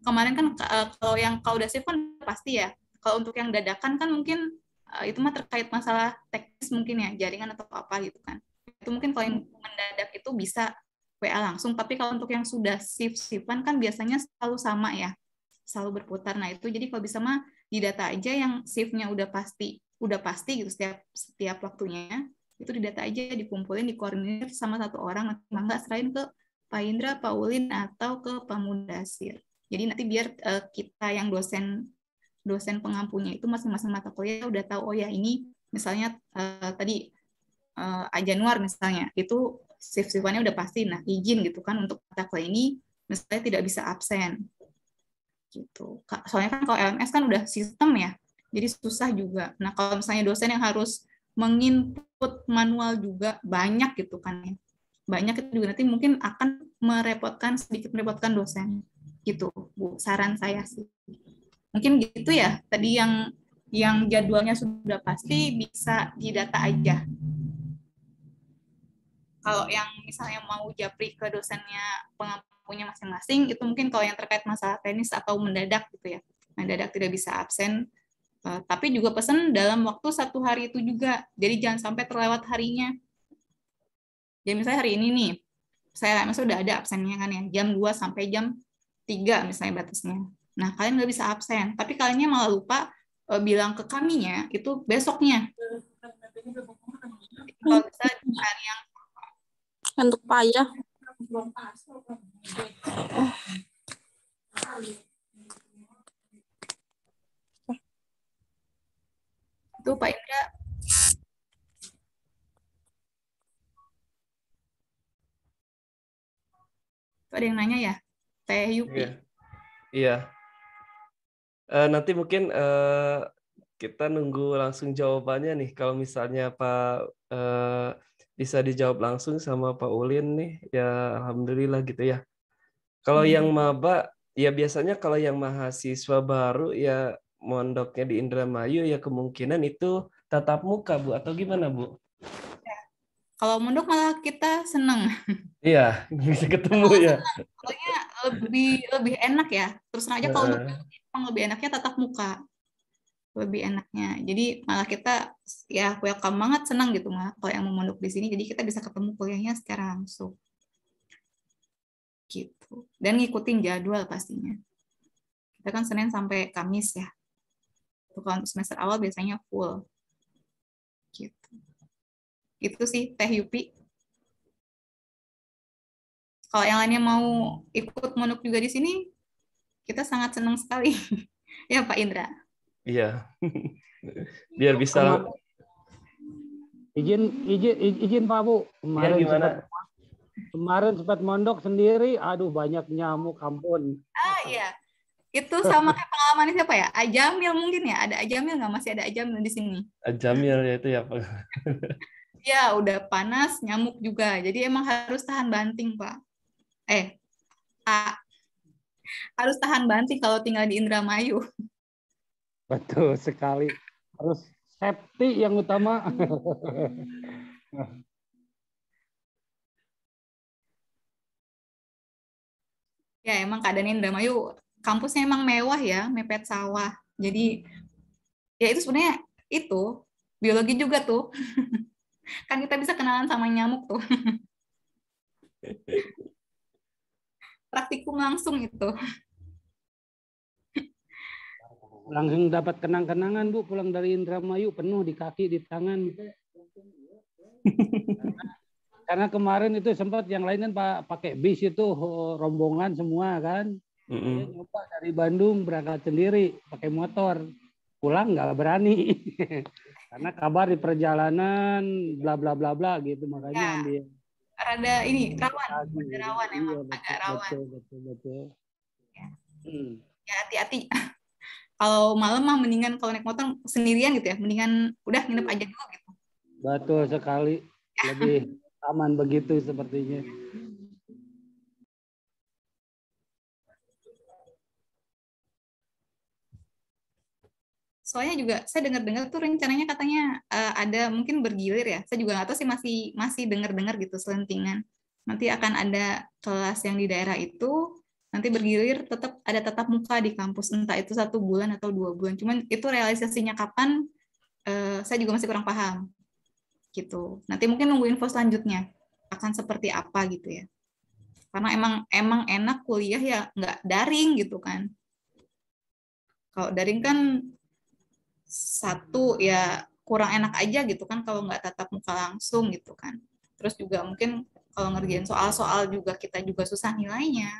Kemarin kan kalau yang udah shift kan pasti ya. Kalau untuk yang dadakan kan mungkin itu mah terkait masalah teknis mungkin ya, jaringan atau apa gitu kan. Itu mungkin kalau yang mendadak itu bisa WA langsung. Tapi kalau untuk yang sudah shift-shiftan kan biasanya selalu sama ya. Selalu berputar. Nah itu jadi kalau bisa mah di data aja yang shift-nya udah pasti gitu setiap waktunya, itu di data aja, dikumpulin, dikoordinir sama satu orang, nanti mangga serahin ke Pak Indra, Pak Ulin, atau ke Pak Mudasir. Jadi nanti biar kita yang dosen pengampunya itu masing-masing mata kuliah udah tahu, oh ya ini misalnya tadi Januar misalnya, itu shift-shiftannya udah pasti, nah izin gitu kan untuk mata kuliah ini misalnya tidak bisa absen. Gitu. Soalnya kan kalau LMS kan udah sistem ya, jadi susah juga. Nah kalau misalnya dosen yang harus menginput manual juga banyak gitu kan ya, banyak itu juga nanti mungkin akan sedikit merepotkan dosen gitu Bu, saran saya sih mungkin gitu ya. Tadi yang jadwalnya sudah pasti bisa didata aja. Kalau yang misalnya mau japri ke dosennya pengampunya masing-masing, itu mungkin kalau yang terkait masalah teknis atau mendadak gitu ya. Mendadak tidak bisa absen, tapi juga pesan dalam waktu 1 hari itu juga. Jadi jangan sampai terlewat harinya. Jadi misalnya hari ini nih, saya udah ada absennya kan ya, jam 2 sampai jam 3 misalnya batasnya. Nah, kalian nggak bisa absen, tapi kaliannya malah lupa bilang ke kaminya, itu besoknya. Kalau bisa hari yang untuk payah. Itu Pak Indra. Itu ada yang nanya ya? Teh Yupi. Iya. Nanti mungkin kita nunggu langsung jawabannya nih. Kalau misalnya Pak bisa dijawab langsung sama Pak Ulin nih, ya alhamdulillah gitu ya. Kalau yang maba, ya biasanya kalau yang mahasiswa baru ya mondoknya di Indramayu ya kemungkinan itu tatap muka Bu, atau gimana Bu? Ya. Kalau mondok malah kita seneng. Iya, bisa ketemu ya. Pokoknya lebih enak ya. Terus aja kalau untuk lebih enaknya tatap muka. Lebih enaknya. Jadi malah kita ya welcome banget, senang gitu malah kalau yang mau mondok di sini. Jadi kita bisa ketemu kuliahnya secara langsung. Gitu. Dan ngikutin jadwal pastinya. Kita kan Senin sampai Kamis ya. Kalau untuk semester awal biasanya full. Gitu. Itu sih Teh Yupi. Kalau yang lainnya mau ikut mondok juga di sini, kita sangat senang sekali. Ya Pak Indra. Iya. Biar bisa. Izin Pak Bu. Ya, gimana? Kemarin sempat mondok sendiri, aduh banyak nyamuk, ampun. Iya. Itu sama kayak pengalaman siapa ya? Ajamil mungkin ya? Ada Ajamil nggak? Masih ada Ajamil di sini? Ajamil ya itu ya Pak. Ya, udah panas, nyamuk juga. Jadi emang harus tahan banting, Pak. Harus tahan banting kalau tinggal di Indramayu. Betul sekali. Harus safety yang utama. Ya, emang keadaan Indramayu, kampusnya emang mewah ya, mepet sawah. Jadi, ya itu sebenarnya itu, biologi juga tuh. Kan kita bisa kenalan sama nyamuk tuh. Praktikum langsung itu. Langsung dapat kenang-kenangan Bu, pulang dari Indramayu penuh di kaki, di tangan. Karena kemarin itu sempat yang lain kan Pak pakai bis itu rombongan semua kan. Saya nyoba dari Bandung berangkat sendiri pakai motor. Pulang nggak berani. Karena kabar di perjalanan bla bla bla bla gitu, makanya ambil. Rada ini rawan, emang agak rawan. Betul. Ya hati-hati. Kalau malam mah mendingan kalau naik motor sendirian gitu ya, mendingan udah nginep aja dulu gitu. Betul sekali. Lebih aman begitu sepertinya. Soalnya juga saya dengar-dengar tuh rencananya katanya ada mungkin bergilir ya. Saya juga nggak tahu sih, masih dengar-dengar gitu selentingan. Nanti akan ada kelas yang di daerah itu nanti bergilir ada tatap muka di kampus, entah itu 1 bulan atau 2 bulan. Cuman itu realisasinya kapan saya juga masih kurang paham gitu. Nanti mungkin nunggu info selanjutnya akan seperti apa gitu ya. Karena emang enak kuliah ya nggak daring gitu kan. Kalau daring kan satu ya kurang enak aja gitu kan kalau nggak tatap muka langsung gitu kan. Terus juga mungkin kalau ngerjain soal-soal juga kita juga susah nilainya.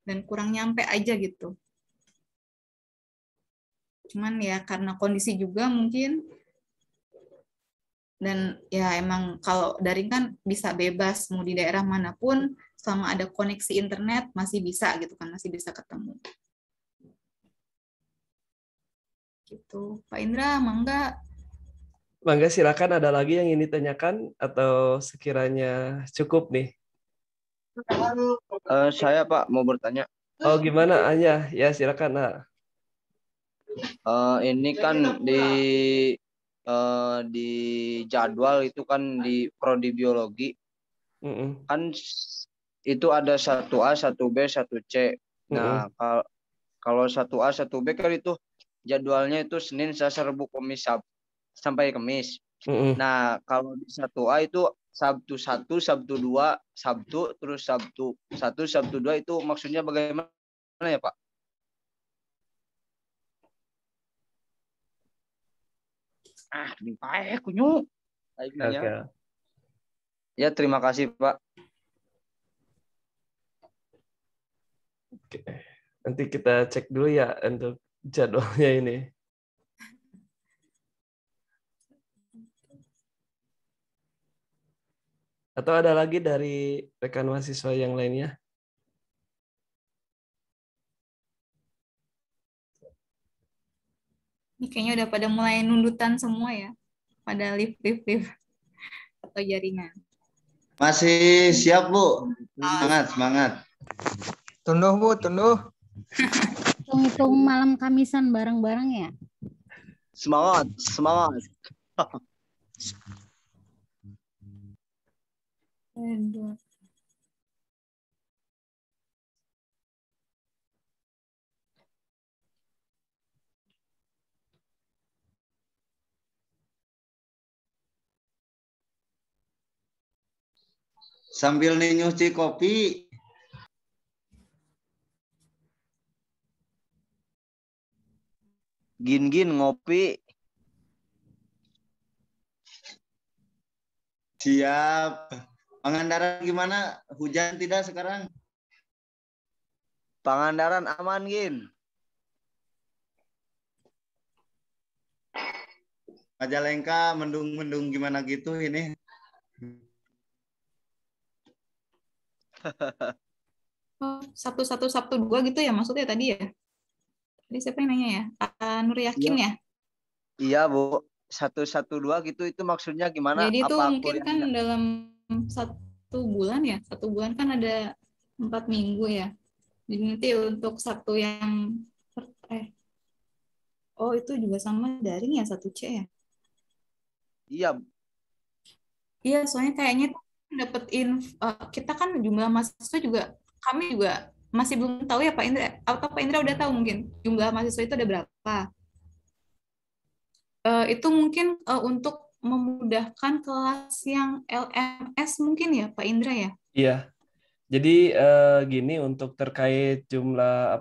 Dan kurang nyampe aja gitu. Cuman ya karena kondisi juga mungkin. Dan ya emang kalau daring kan bisa bebas mau di daerah manapun selama ada koneksi internet masih bisa gitu kan, masih bisa ketemu. Gitu. Pak Indra, mangga. Mangga silakan, ada lagi yang ingin ditanyakan atau sekiranya cukup nih? Saya Pak mau bertanya. Oh gimana Anya? Ya silakan Nah. Ini kan di jadwal itu kan di prodi biologi kan itu ada 1A, 1B, 1C. Nah kalau 1A, 1B kan itu jadwalnya itu Senin, Selasa, Rabu, Kamis sampai Kamis. Nah kalau di 1A itu Sabtu 1, Sabtu 2, Sabtu terus Sabtu 1, Sabtu 2 itu maksudnya bagaimana ya Pak? Demi paeh kunyu. Okay. Ya, terima kasih, Pak. Oke. Nanti kita cek dulu ya untuk jadwalnya ini. Atau ada lagi dari rekan mahasiswa yang lainnya? Ini kayaknya udah pada mulai nundutan semua ya. Pada lift atau jaringan. Masih siap, Bu? Semangat. Tunduh, Bu, tunduh. Hitung malam Kamisan bareng-bareng ya? Semangat. Sambil nih nyuci kopi. Gin ngopi. Siap. Pangandaran gimana? Hujan tidak sekarang? Pangandaran aman, Gin. Majalengka mendung-mendung gimana gitu ini. Oh, 1112 gitu ya maksudnya tadi ya? Tadi siapa yang nanya ya? Nur Yakin ya? Iya, Bu. 112 gitu itu maksudnya gimana? Jadi itu Apa mungkin kan kuliahnya? dalam 1 bulan ya, 1 bulan kan ada 4 minggu ya. Jadi nanti untuk satu yang oh itu juga sama daring ya 1C ya? Iya. Iya, soalnya kayaknya dapat kita kan jumlah mahasiswa juga kami juga masih belum tahu ya Pak Indra. Atau Pak Indra udah tahu mungkin jumlah mahasiswa itu ada berapa? Itu mungkin untuk memudahkan kelas yang LMS mungkin ya Pak Indra ya? Iya. Jadi gini untuk terkait jumlah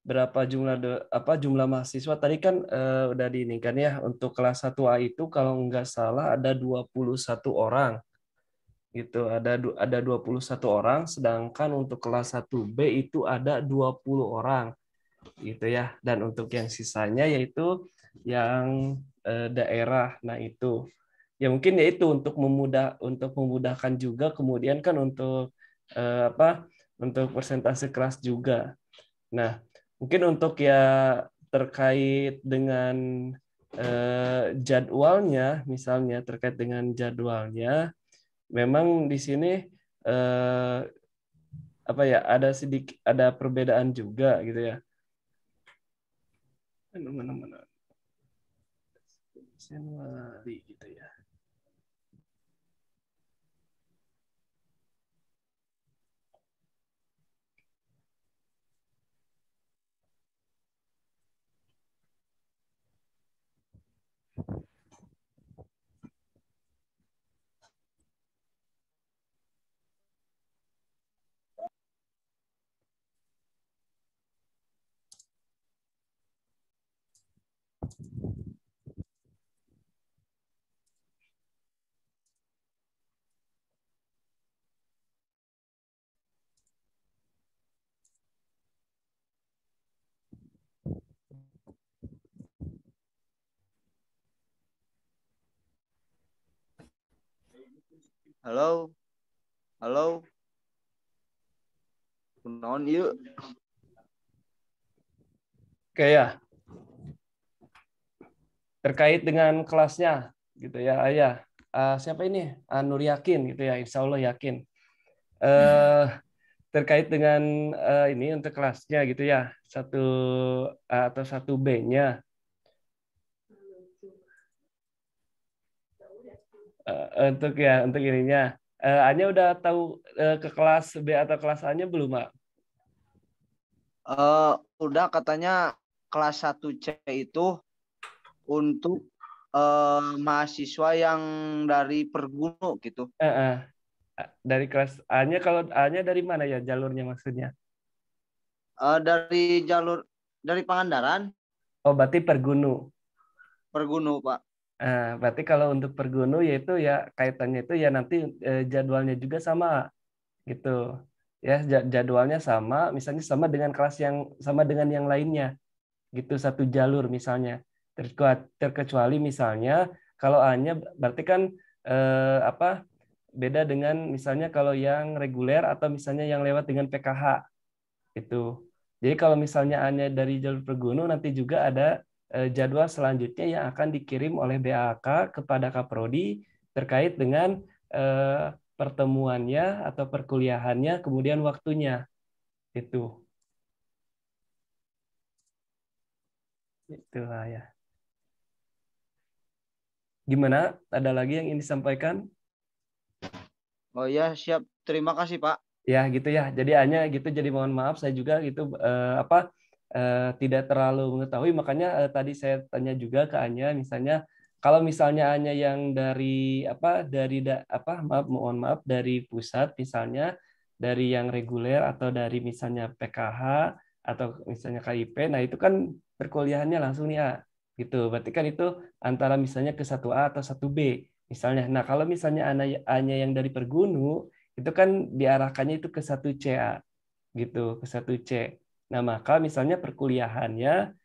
berapa jumlah mahasiswa tadi kan udah diinikan ya untuk kelas 1A itu kalau nggak salah ada 21 orang. Gitu, ada 21 orang sedangkan untuk kelas 1B itu ada 20 orang. Gitu ya. Dan untuk yang sisanya yaitu yang daerah. Nah, itu. Ya mungkin ya itu untuk memudahkan juga kemudian kan untuk untuk persentase kelas juga. Nah, mungkin untuk ya terkait dengan jadwalnya, misalnya terkait dengan jadwalnya, memang di sini ada perbedaan juga gitu ya. Mana Januari gitu ya. Halo. Halo. Kunaon yuk. Oke ya. Terkait dengan kelasnya gitu ya, Ayah. Siapa ini? Nur Yakin gitu ya, Insya Allah yakin. Terkait dengan ini untuk kelasnya gitu ya, 1A atau 1B-nya. Untuk ininya. Anya udah tahu ke kelas B atau kelas A-nya belum, Mak? Udah katanya kelas 1C itu untuk mahasiswa yang dari Pergunu gitu. Dari kelas A-nya, kalau A-nya dari mana ya jalurnya maksudnya? Dari Pangandaran. Oh, berarti Pergunu. Pergunu, Pak. Berarti kalau untuk Pergunu yaitu ya kaitannya itu ya nanti jadwalnya juga sama gitu. Ya, jadwalnya sama, misalnya sama dengan kelas yang sama dengan yang lainnya. Gitu, satu jalur misalnya. Terkecuali misalnya kalau A-nya berarti kan beda dengan misalnya kalau yang reguler atau misalnya yang lewat dengan PKH itu. Jadi kalau misalnya A-nya dari jalur Pergunu nanti juga ada jadwal selanjutnya yang akan dikirim oleh BAK kepada Kaprodi terkait dengan pertemuannya atau perkuliahannya kemudian waktunya itu. Itulah ya. Gimana? Ada lagi yang ingin disampaikan? Oh ya, siap. Terima kasih, Pak. Ya, gitu ya. Jadi hanya gitu. Jadi mohon maaf saya juga gitu tidak terlalu mengetahui. Makanya tadi saya tanya juga ke Anya, misalnya kalau misalnya Anya yang dari mohon maaf dari pusat misalnya dari yang reguler atau dari misalnya PKH atau misalnya KIP, nah itu kan perkuliahannya langsung nih A. Gitu. Berarti kan itu antara misalnya ke 1A atau 1B misalnya. Nah, kalau misalnya Anya yang dari Pergunu itu kan diarahkannya itu ke 1CA gitu ke 1C. Nah, maka misalnya perkuliahannya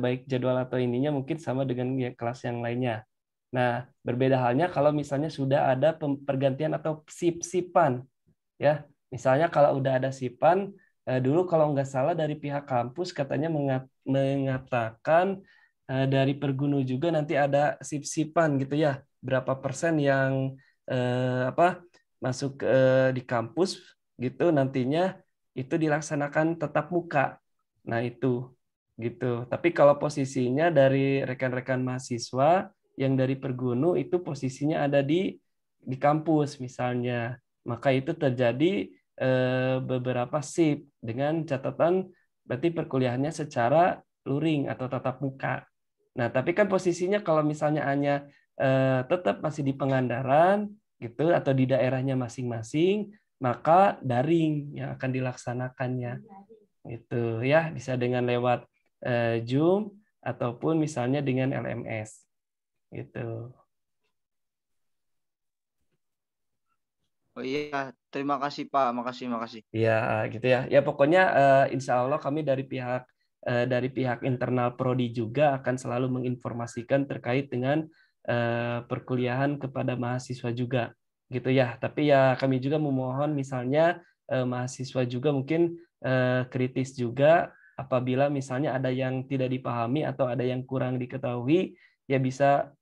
baik jadwal atau ininya mungkin sama dengan kelas yang lainnya. Nah, berbeda halnya kalau misalnya sudah ada pergantian atau sip-sipan, ya. Misalnya kalau udah ada sipan, dulu kalau nggak salah dari pihak kampus katanya mengatakan dari Pergunu juga nanti ada sip-sipan gitu ya, berapa persen yang masuk di kampus gitu nantinya itu dilaksanakan tatap muka. Nah itu gitu. Tapi kalau posisinya dari rekan-rekan mahasiswa yang dari Pergunu itu posisinya ada di kampus misalnya, maka itu terjadi beberapa shift dengan catatan berarti perkuliahannya secara luring atau tatap muka. Nah, tapi kan posisinya kalau misalnya hanya tetap masih di Pangandaran gitu atau di daerahnya masing-masing, maka daring yang akan dilaksanakannya. Itu ya, bisa dengan lewat Zoom ataupun misalnya dengan LMS. Gitu. Oh iya, terima kasih Pak, makasih. Ya, gitu ya. Ya pokoknya insya Allah kami dari pihak internal Prodi juga akan selalu menginformasikan terkait dengan perkuliahan kepada mahasiswa juga, gitu ya. Tapi ya kami juga memohon misalnya mahasiswa juga mungkin kritis juga apabila misalnya ada yang tidak dipahami atau ada yang kurang diketahui, ya bisa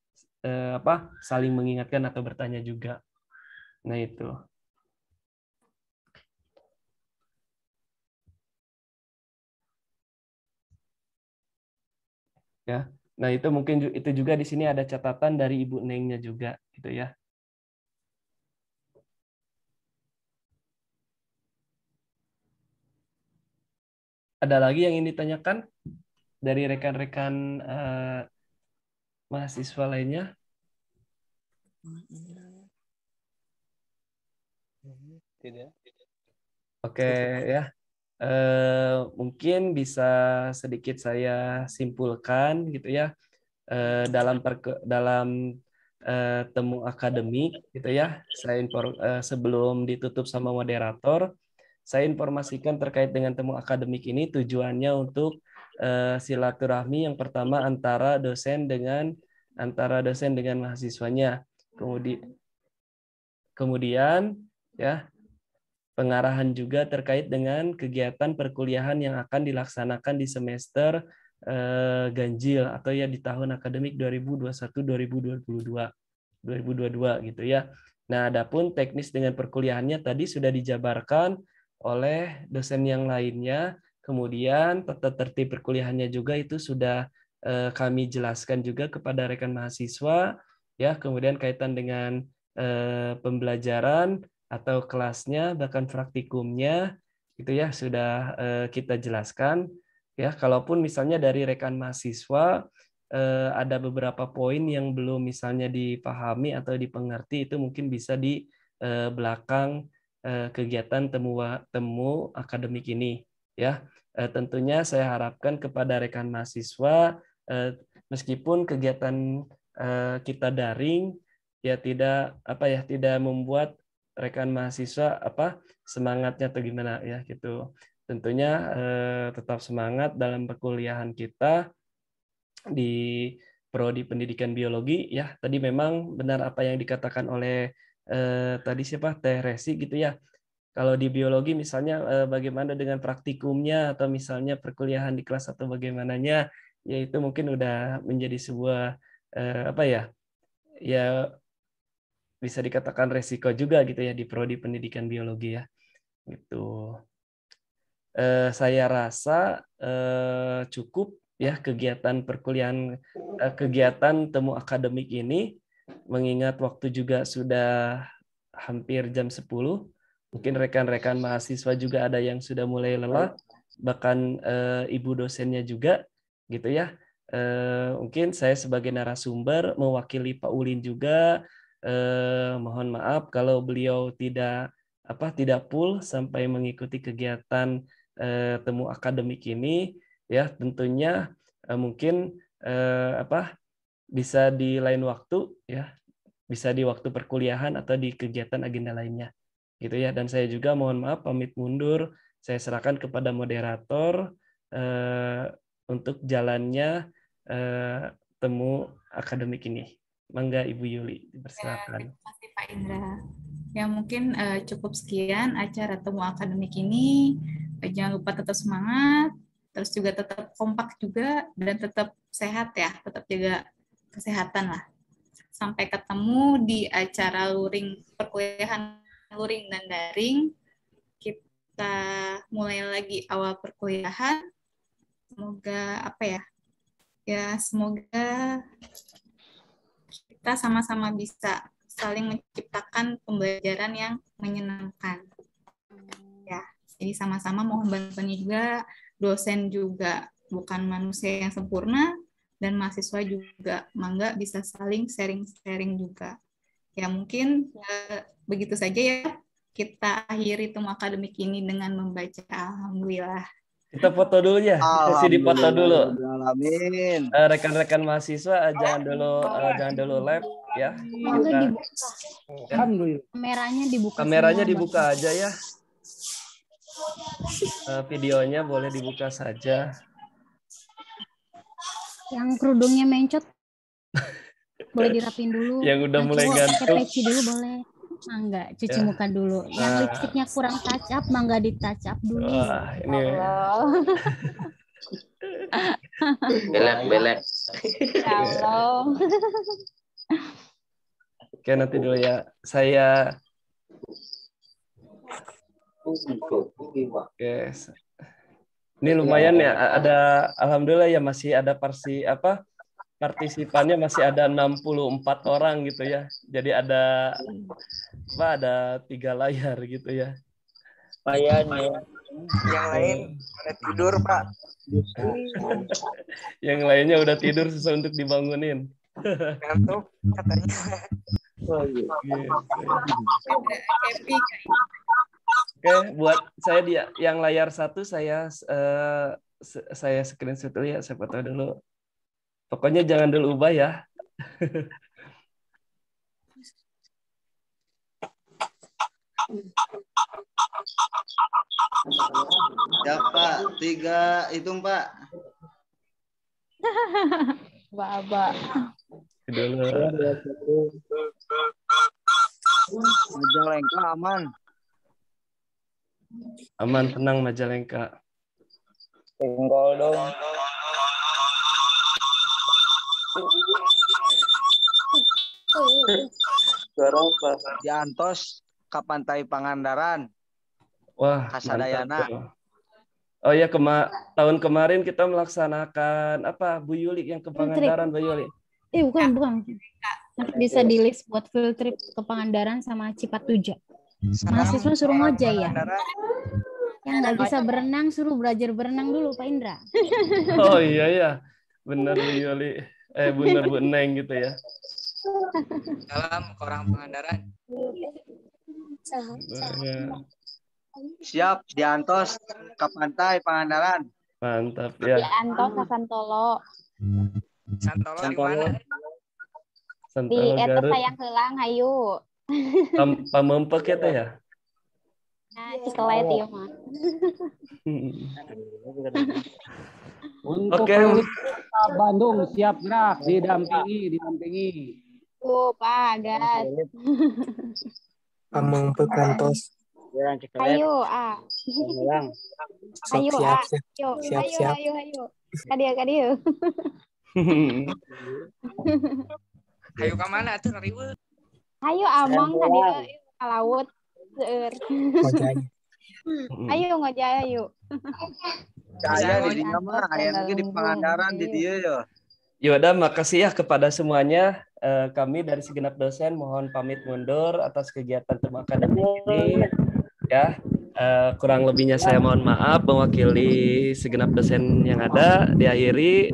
saling mengingatkan atau bertanya juga. Nah itu. Ya. Nah, itu mungkin itu juga di sini ada catatan dari Ibu Nengnya juga gitu ya. Ada lagi yang ingin ditanyakan dari rekan-rekan mahasiswa lainnya? Tidak. Oke ya. Mungkin bisa sedikit saya simpulkan gitu ya dalam temu akademik gitu ya. Sebelum ditutup sama moderator, saya informasikan terkait dengan temu akademik ini tujuannya untuk silaturahmi yang pertama antara dosen dengan mahasiswanya. Kemudian ya pengarahan juga terkait dengan kegiatan perkuliahan yang akan dilaksanakan di semester ganjil atau ya di tahun akademik 2021-2022 gitu ya. Nah, adapun teknis dengan perkuliahannya tadi sudah dijabarkan oleh dosen yang lainnya. Kemudian tata tertib perkuliahannya juga itu sudah kami jelaskan juga kepada rekan mahasiswa ya. Kemudian kaitan dengan pembelajaran atau kelasnya bahkan praktikumnya itu ya sudah kita jelaskan ya. Kalaupun misalnya dari rekan mahasiswa ada beberapa poin yang belum misalnya dipahami atau dipengerti, itu mungkin bisa di belakang kegiatan temu akademik ini ya. Tentunya saya harapkan kepada rekan mahasiswa meskipun kegiatan kita daring ya tidak membuat rekan mahasiswa semangatnya atau gimana ya gitu. Tentunya tetap semangat dalam perkuliahan kita di Prodi Pendidikan Biologi ya. Tadi memang benar apa yang dikatakan oleh tadi siapa Teh Resi gitu ya. Kalau di biologi misalnya bagaimana dengan praktikumnya atau misalnya perkuliahan di kelas atau bagaimananya, ya itu mungkin udah menjadi sebuah ya bisa dikatakan resiko juga gitu ya di Prodi Pendidikan Biologi ya. Gitu. Saya rasa cukup ya kegiatan perkuliahan kegiatan temu akademik ini, mengingat waktu juga sudah hampir jam 10. Mungkin rekan-rekan mahasiswa juga ada yang sudah mulai lelah, bahkan ibu dosennya juga gitu ya. Mungkin saya sebagai narasumber mewakili Pak Ulin juga mohon maaf kalau beliau tidak full sampai mengikuti kegiatan temu akademik ini ya. Tentunya mungkin bisa di lain waktu ya, bisa di waktu perkuliahan atau di kegiatan agenda lainnya gitu ya. Dan saya juga mohon maaf pamit mundur saya serahkan kepada moderator untuk jalannya temu akademik ini. Mangga Ibu Yuli, dipersilakan. Terima kasih Pak Indra. Ya mungkin cukup sekian acara temu akademik ini. Jangan lupa tetap semangat, terus juga tetap kompak juga, dan tetap sehat ya, tetap jaga kesehatan lah. Sampai ketemu di acara luring, perkuliahan luring dan daring. Kita mulai lagi awal perkuliahan. Semoga semoga kita sama-sama bisa saling menciptakan pembelajaran yang menyenangkan. Ya, jadi sama-sama mohon bantuannya juga. Dosen juga bukan manusia yang sempurna, dan mahasiswa juga mangga bisa saling sharing-sharing juga. Ya mungkin begitu saja ya. Kita akhiri temu akademik ini dengan membaca alhamdulillah. Kita foto dulu ya. Kasih dipoto dulu. Amin. Rekan-rekan mahasiswa jangan dulu live ya. Kameranya dibuka. Kameranya dibuka aja ya. Videonya boleh dibuka saja. Yang kerudungnya mencot boleh dirapin dulu. Yang udah mulai gantung. Peci dulu boleh. Mangga cuci muka dulu. Yang lipstiknya kurang touch up, mangga di touch up dulu. Wah, ini. Belek. Halo. Oke, nanti dulu ya. Saya Oke. Ini lumayan ya, ada alhamdulillah ya, masih ada partisipannya masih ada 64 orang gitu ya. Jadi ada 3 layar gitu ya. Lumayan ya. Yang lain pada tidur, Pak. Yang lainnya udah tidur, susah untuk dibangunin. Ngantuk katanya. Oke, buat saya yang layar 1 saya screenshot dulu ya, saya foto dulu. Pokoknya jangan dulu ubah ya. Ya Pak, 3 hitung Pak. Baba. Dulu. Majalengka aman. Aman, tenang Majalengka. Tenggol dong. Suara apa? Di Antos ke Pantai Pangandaran. Wah, Kasadayana. Oh ya, tahun kemarin kita melaksanakan apa, Bu Yuli, yang ke Pangandaran, Bu Yuli? Bukan. Bisa di list buat field trip ke Pangandaran sama Cipatuja. Mahasiswa suruh ngojek ya. Yang nggak bisa berenang suruh belajar berenang dulu, Pak Indra. Oh iya ya, benar Bu Yuli. Benar Bu Neng gitu ya. Salam ke orang Pangandaran. Siap, di Antos ke Pantai Pangandaran. Mantap ya. Di Antos ke Santolo. Santolo di mana? Di eta sayang helang hayu. Pamempek ya teh ya? Nah, Cikelet ieu mah. Untuk Bandung siap gerak, didampingi. Pak Gas. Pamempek kantos. Ayo, Siap. Kadia. Ayo ke mana tuh riweuh? Ayo among kadia ka laut seueur. Ayo ngojay ayo. Saya di dinya mah aya di Pangandaran di dieu ya. Yaudah, makasih ya kepada semuanya. Kami dari segenap dosen mohon pamit mundur atas kegiatan temu akademik ini. Ya, kurang lebihnya saya mohon maaf mewakili segenap dosen yang ada. Diakhiri,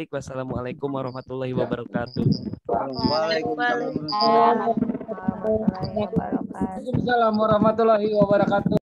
wassalamualaikum warahmatullahi wabarakatuh. Waalaikumsalam warahmatullahi wabarakatuh.